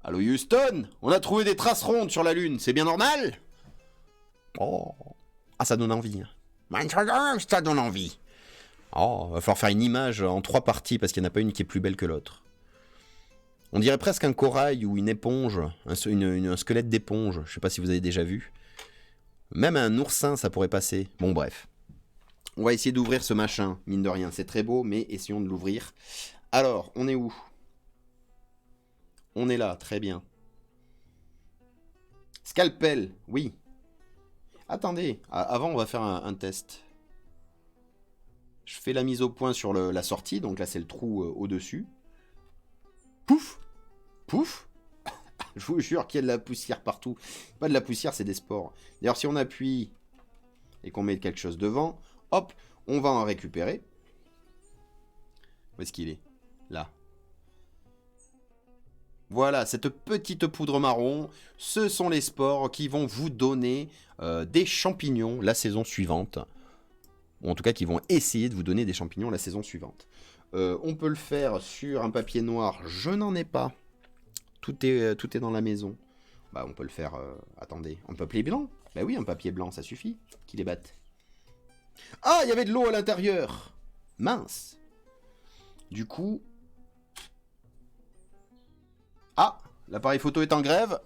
Allô Houston, on a trouvé des traces rondes sur la Lune, c'est bien normal? Oh. Ah ça donne envie. Ça donne envie. Oh, va falloir faire une image en 3 parties parce qu'il n'y en a pas une qui est plus belle que l'autre. On dirait presque un corail ou une éponge, un squelette d'éponge, je sais pas si vous avez déjà vu. Même un oursin ça pourrait passer. Bon bref. On va essayer d'ouvrir ce machin, mine de rien, c'est très beau, mais essayons de l'ouvrir. Alors, on est où? On est là, très bien. Scalpel, oui. Attendez, avant on va faire un test. Je fais la mise au point sur la sortie, donc là c'est le trou au-dessus. Pouf! Pouf! Je vous jure qu'il y a de la poussière partout. Pas de la poussière, c'est des spores. D'ailleurs, si on appuie et qu'on met quelque chose devant, hop, on va en récupérer. Où est-ce qu'il est? Là. Voilà, cette petite poudre marron, ce sont les spores qui vont vous donner des champignons la saison suivante. Ou en tout cas, qui vont essayer de vous donner des champignons la saison suivante. On peut le faire sur un papier noir, je n'en ai pas. Tout est dans la maison. Bah, on peut le faire... attendez, un papier blanc? Bah oui, un papier blanc, ça suffit qu'il les batte. Ah, il y avait de l'eau à l'intérieur. Mince. Du coup... Ah, l'appareil photo est en grève.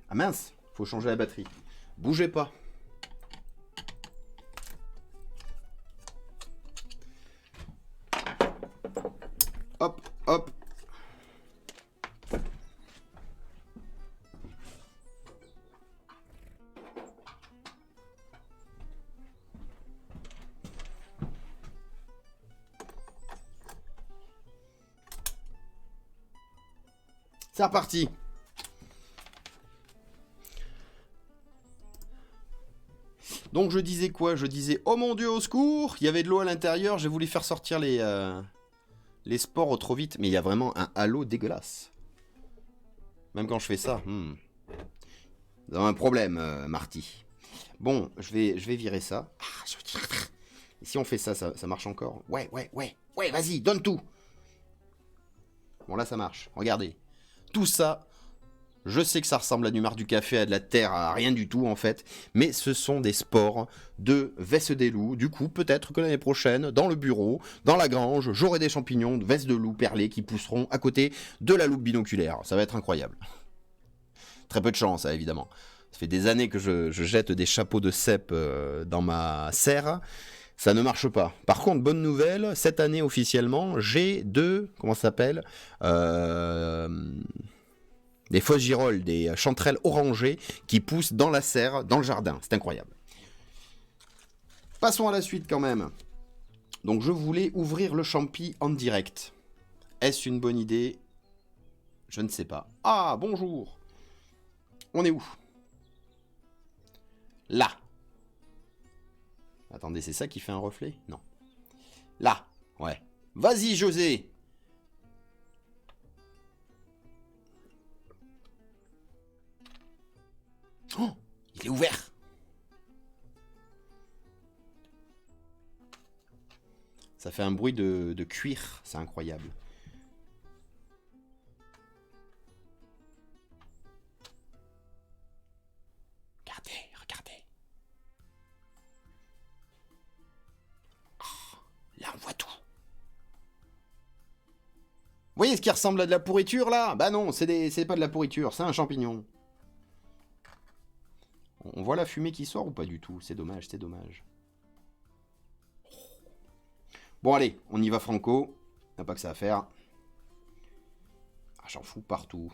Ah mince, faut changer la batterie. Bougez pas. Hop, hop. C'est reparti. Donc je disais quoi? Je disais, oh mon dieu, au secours! Il y avait de l'eau à l'intérieur, j'ai voulu faire sortir les spores trop vite, mais il y a vraiment un halo dégueulasse. Même quand je fais ça. Vous avez un problème, Marty. Bon, je vais virer ça. Et si on fait ça, ça marche encore? Ouais, vas-y, donne tout. Bon, là, ça marche. Regardez. Tout ça, je sais que ça ressemble à du marc du café, à de la terre, à rien du tout, en fait. Mais ce sont des spores de veste des loups. Du coup, peut-être que l'année prochaine, dans le bureau, dans la grange, j'aurai des champignons de veste de loup perlés qui pousseront à côté de la loupe binoculaire. Ça va être incroyable. Très peu de chance, hein, évidemment. Ça fait des années que je jette des chapeaux de cèpe dans ma serre. Ça ne marche pas. Par contre, bonne nouvelle, cette année officiellement, j'ai comment ça s'appelle des fausses girolles, des chanterelles orangées qui poussent dans la serre, dans le jardin. C'est incroyable. Passons à la suite quand même. Donc je voulais ouvrir le champi en direct. Est-ce une bonne idée? Je ne sais pas. Ah, bonjour. On est où? Là. Attendez, c'est ça qui fait un reflet? Non. Là, ouais. Vas-y, José! Oh, il est ouvert! Ça fait un bruit de cuir, c'est incroyable. Regardez. Là, on voit tout. Vous voyez ce qui ressemble à de la pourriture, là? Bah non, c'est pas de la pourriture, c'est un champignon. On voit la fumée qui sort ou pas du tout? C'est dommage, c'est dommage. Bon, allez, on y va franco. On n'a pas que ça à faire. Ah, j'en fous partout.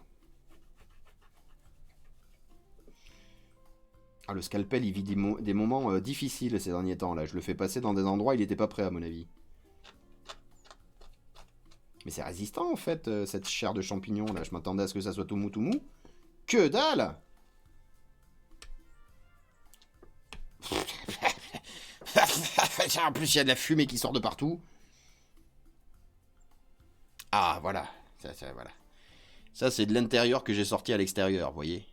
Ah, le scalpel, il vit des moments difficiles ces derniers temps, là. Je le fais passer dans des endroits, il était pas prêt, à mon avis. Mais c'est résistant, en fait, cette chair de champignon, là. Je m'attendais à ce que ça soit tout mou, tout mou. Que dalle! En plus, il y a de la fumée qui sort de partout. Ah, voilà. Voilà. Ça, c'est de l'intérieur que j'ai sorti à l'extérieur, vous voyez.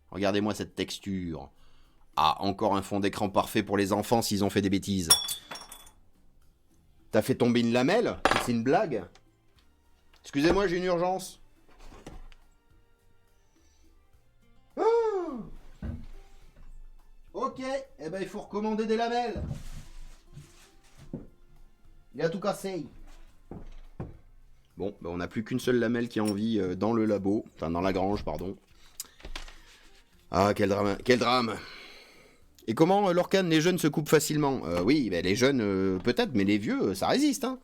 Regardez-moi cette texture. Ah, encore un fond d'écran parfait pour les enfants s'ils ont fait des bêtises. T'as fait tomber une lamelle? C'est une blague? Excusez-moi, j'ai une urgence. Ah, ok, eh ben il faut recommander des lamelles. Il a tout cassé. Bon, ben on n'a plus qu'une seule lamelle qui est en vie dans le labo. Enfin, dans la grange, pardon. Ah, quel drame, quel drame. Et comment, Lorcan, les jeunes se coupent facilement? Oui, ben, les jeunes, peut-être, mais les vieux, ça résiste, hein.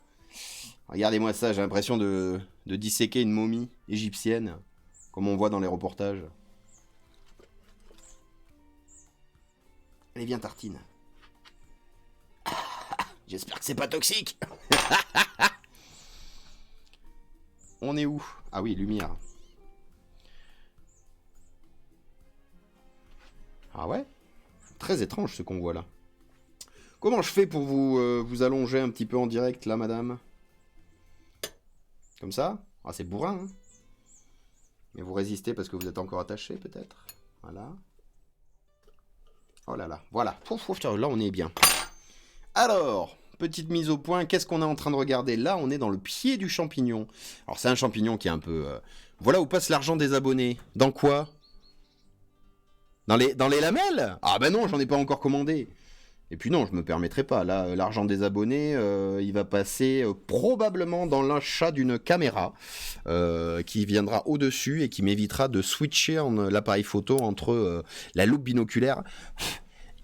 Regardez-moi ça, j'ai l'impression de disséquer une momie égyptienne, comme on voit dans les reportages. Allez, viens, tartine. J'espère que c'est pas toxique. On est où? Ah oui, lumière. Ah ouais? Très étrange ce qu'on voit là. Comment je fais pour vous allonger un petit peu en direct là, madame? Comme ça? Ah, c'est bourrin, hein? Mais vous résistez parce que vous êtes encore attaché, peut-être? Voilà. Oh là là, voilà. Pouf, pouf, là, on est bien. Alors, petite mise au point, qu'est-ce qu'on est en train de regarder? Là, on est dans le pied du champignon. Alors, c'est un champignon qui est un peu... Voilà où passe l'argent des abonnés. Dans quoi? Dans les lamelles? Ah ben non, j'en ai pas encore commandé. Et puis non, je me permettrai pas. Là, l'argent des abonnés, il va passer probablement dans l'achat d'une caméra qui viendra au-dessus et qui m'évitera de switcher l'appareil photo entre la loupe binoculaire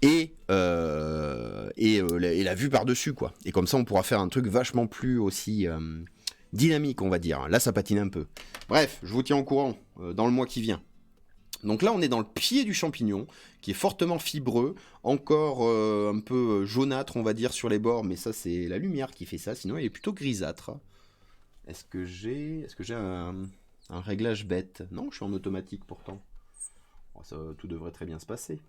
et la vue par-dessus, quoi. Et comme ça, on pourra faire un truc vachement plus aussi dynamique, on va dire. Là, ça patine un peu. Bref, je vous tiens au courant dans le mois qui vient. Donc là, on est dans le pied du champignon, qui est fortement fibreux, encore un peu jaunâtre, on va dire, sur les bords, mais ça, c'est la lumière qui fait ça, sinon il est plutôt grisâtre. Est-ce que j'ai un réglage bête? Non, je suis en automatique pourtant. Oh, ça, tout devrait très bien se passer.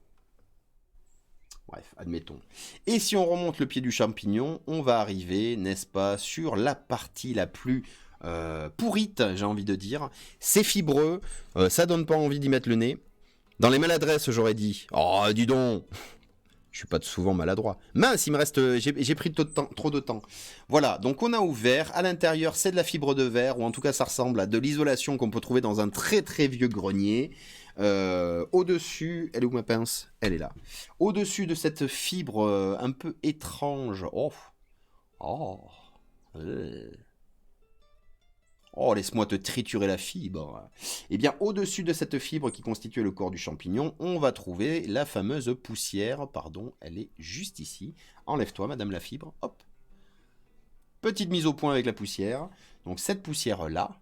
Bref, admettons. Et si on remonte le pied du champignon, on va arriver, n'est-ce pas, sur la partie la plus... pourrite, j'ai envie de dire. C'est fibreux, ça donne pas envie d'y mettre le nez. Dans les maladresses, j'aurais dit, oh, dis donc, je suis pas souvent maladroit. Mince, il me reste, j'ai pris trop de temps. Voilà, donc on a ouvert. À l'intérieur, c'est de la fibre de verre, ou en tout cas, ça ressemble à de l'isolation qu'on peut trouver dans un très très vieux grenier. Au-dessus, elle est où ma pince? Elle est là. Au-dessus de cette fibre un peu étrange. Oh, laisse-moi te triturer la fibre. Eh bien, au-dessus de cette fibre qui constitue le corps du champignon, on va trouver la fameuse poussière. Pardon, elle est juste ici. Enlève-toi, madame la fibre. Hop. Petite mise au point avec la poussière. Donc, cette poussière-là,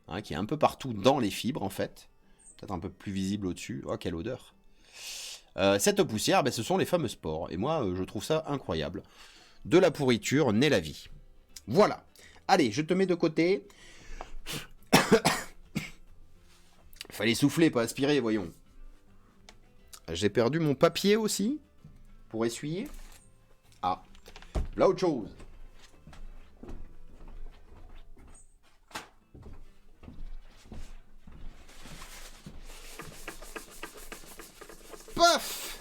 hein, qui est un peu partout dans les fibres, en fait. Peut-être un peu plus visible au-dessus. Oh, quelle odeur. Cette poussière, ben, ce sont les fameux spores. Et moi, je trouve ça incroyable. De la pourriture naît la vie. Voilà. Allez, je te mets de côté. Fallait souffler, pas aspirer, voyons. J'ai perdu mon papier aussi pour essuyer. Ah, là autre chose. Paf!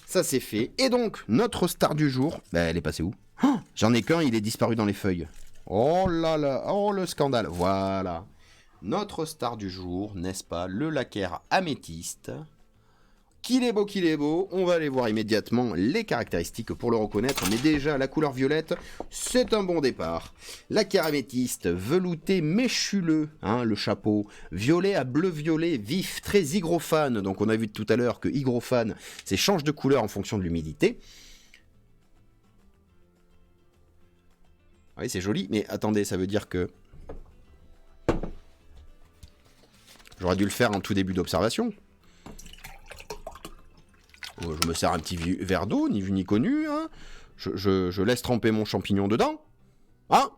Ça c'est fait. Et donc, notre star du jour, bah, elle est passée où? Oh, j'en ai qu'un, il est disparu dans les feuilles. Oh là là, oh le scandale. Voilà. Notre star du jour, n'est-ce pas, le lacquer améthyste. Qu'il est beau, on va aller voir immédiatement les caractéristiques pour le reconnaître, mais déjà la couleur violette, c'est un bon départ. Lacquer améthyste, velouté méchuleux, hein, le chapeau, violet à bleu-violet, vif, très hygrophane, donc on a vu tout à l'heure que hygrophane, c'est change de couleur en fonction de l'humidité. Oui, c'est joli, mais attendez, ça veut dire que... J'aurais dû le faire en tout début d'observation. Je me sers un petit verre d'eau, ni vu ni connu. Hein. Je laisse tremper mon champignon dedans. Hein?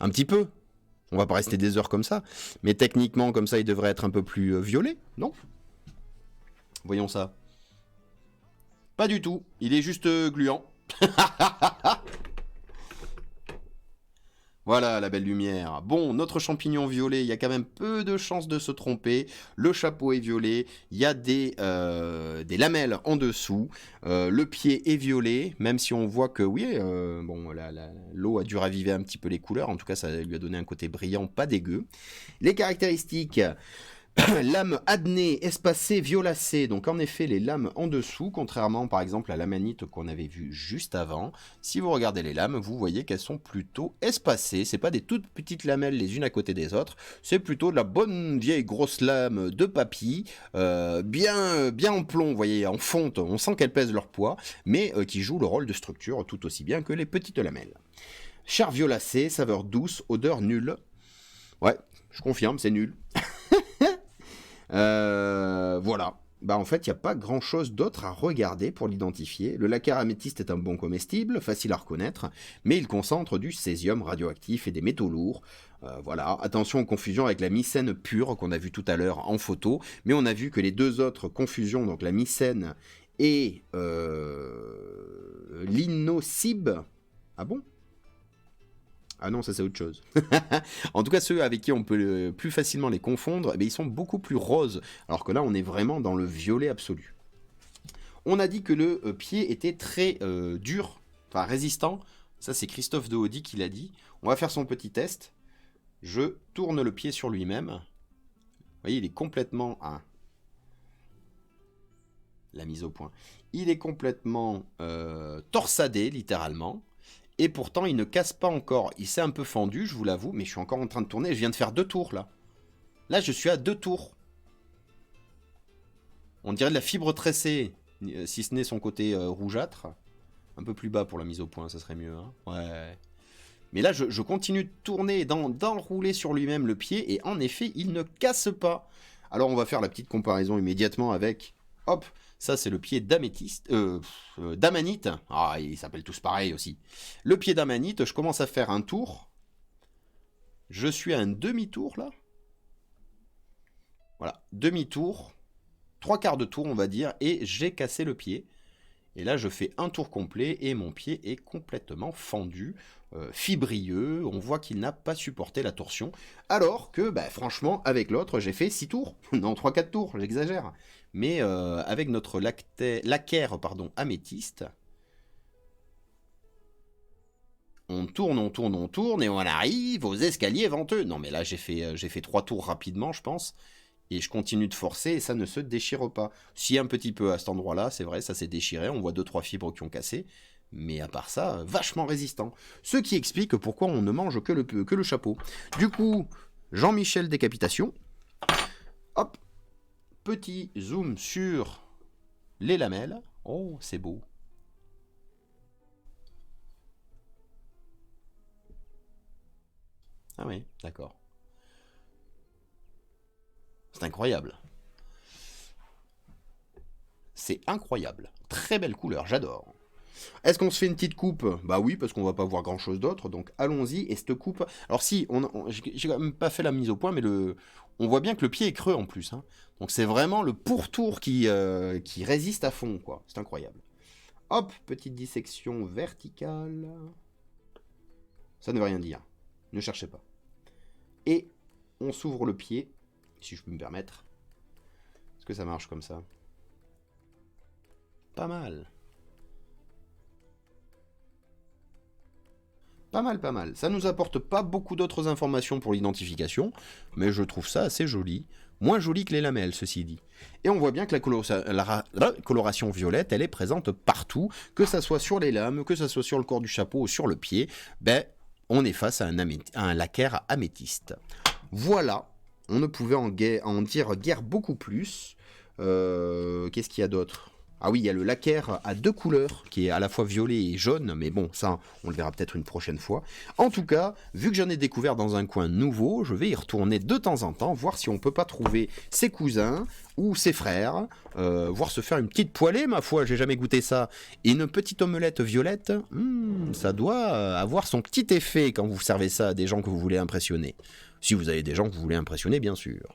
Un petit peu. On va pas rester des heures comme ça. Mais techniquement, comme ça, il devrait être un peu plus violet, non? Voyons ça. Pas du tout. Il est juste gluant. Voilà. Voilà, la belle lumière. Bon, notre champignon violet, il y a quand même peu de chances de se tromper. Le chapeau est violet, il y a des lamelles en dessous. Le pied est violet, même si on voit que, oui, bon, l'eau a dû raviver un petit peu les couleurs. En tout cas, ça lui a donné un côté brillant, pas dégueu. Les caractéristiques... Lame adnée, espacée, violacée. Donc en effet, les lames en dessous, contrairement par exemple à l'amanite qu'on avait vu juste avant, si vous regardez les lames, vous voyez qu'elles sont plutôt espacées. C'est pas des toutes petites lamelles les unes à côté des autres, c'est plutôt de la bonne vieille grosse lame de papy, bien en plomb, vous voyez, en fonte. On sent qu'elles pèsent leur poids, mais qui jouent le rôle de structure tout aussi bien que les petites lamelles. Chair violacée, saveur douce, odeur nulle. Ouais, je confirme, c'est nul. Voilà. Bah en fait, il n'y a pas grand-chose d'autre à regarder pour l'identifier. Le lacquer améthyste est un bon comestible, facile à reconnaître, mais il concentre du césium radioactif et des métaux lourds. Voilà. Attention aux confusions avec la mycène pure qu'on a vu tout à l'heure en photo, mais on a vu que les deux autres confusions, donc la mycène et l'innocib... Ah bon ? Ah non, ça c'est autre chose. En tout cas, ceux avec qui on peut plus facilement les confondre, ils sont beaucoup plus roses, alors que là, on est vraiment dans le violet absolu. On a dit que le pied était très dur, enfin résistant. Ça, c'est Christophe de Haudy qui l'a dit. On va faire son petit test. Je tourne le pied sur lui-même. Vous voyez, il est complètement... Ah. La mise au point. Il est complètement torsadé, littéralement. Et pourtant, il ne casse pas encore. Il s'est un peu fendu, je vous l'avoue, mais je suis encore en train de tourner. Je viens de faire 2 tours, là. Là, je suis à 2 tours. On dirait de la fibre tressée, si ce n'est son côté rougeâtre. Un peu plus bas pour la mise au point, ça serait mieux. Hein, ouais. Mais là, je continue de tourner, d'enrouler sur lui-même le pied, et en effet, il ne casse pas. Alors, on va faire la petite comparaison immédiatement avec... Hop, ça c'est le pied d'améthyste, d'amanite. Ah, ils s'appellent tous pareil aussi. Le pied d'amanite, je commence à faire un tour. Je suis à un demi-tour là. Voilà, demi-tour, 3/4 de tour on va dire, et j'ai cassé le pied. Et là je fais un tour complet et mon pied est complètement fendu, fibrilleux, on voit qu'il n'a pas supporté la torsion. Alors que, bah, franchement, avec l'autre j'ai fait 6 tours, non 3-4 tours, j'exagère. Mais avec notre lacquer améthyste, on tourne et on arrive aux escaliers venteux. Non mais là j'ai fait 3 tours rapidement je pense. Et je continue de forcer et ça ne se déchire pas. Si un petit peu à cet endroit-là, c'est vrai, ça s'est déchiré, on voit 2-3 fibres qui ont cassé. Mais à part ça, vachement résistant. Ce qui explique pourquoi on ne mange que le chapeau. Du coup, Jean-Michel décapitation. Hop. Petit zoom sur les lamelles. Oh, c'est beau. Ah oui, d'accord. C'est incroyable. C'est incroyable. Très belle couleur, j'adore. Est-ce qu'on se fait une petite coupe? Bah oui, parce qu'on va pas voir grand chose d'autre, donc allons-y. Et cette coupe... Alors si, j'ai quand même pas fait la mise au point, mais on voit bien que le pied est creux en plus. Hein. Donc c'est vraiment le pourtour qui résiste à fond, quoi. C'est incroyable. Hop, petite dissection verticale. Ça ne veut rien dire. Ne cherchez pas. Et on s'ouvre le pied, si je peux me permettre. Est-ce que ça marche comme ça? Pas mal. Pas mal, pas mal. Ça nous apporte pas beaucoup d'autres informations pour l'identification, mais je trouve ça assez joli. Moins joli que les lamelles, ceci dit. Et on voit bien que la coloration violette, elle est présente partout, que ça soit sur les lames, que ça soit sur le corps du chapeau ou sur le pied. Ben, on est face à un lacquer améthyste. Voilà. On ne pouvait en dire guère beaucoup plus. Qu'est-ce qu'il y a d'autre? Ah oui, il y a le lacquer à 2 couleurs, qui est à la fois violet et jaune, mais bon, ça, on le verra peut-être une prochaine fois. En tout cas, vu que j'en ai découvert dans un coin nouveau, je vais y retourner de temps en temps, voir si on peut pas trouver ses cousins ou ses frères, voir se faire une petite poêlée, ma foi, j'ai jamais goûté ça. Et une petite omelette violette, ça doit avoir son petit effet quand vous servez ça à des gens que vous voulez impressionner. Si vous avez des gens que vous voulez impressionner, bien sûr.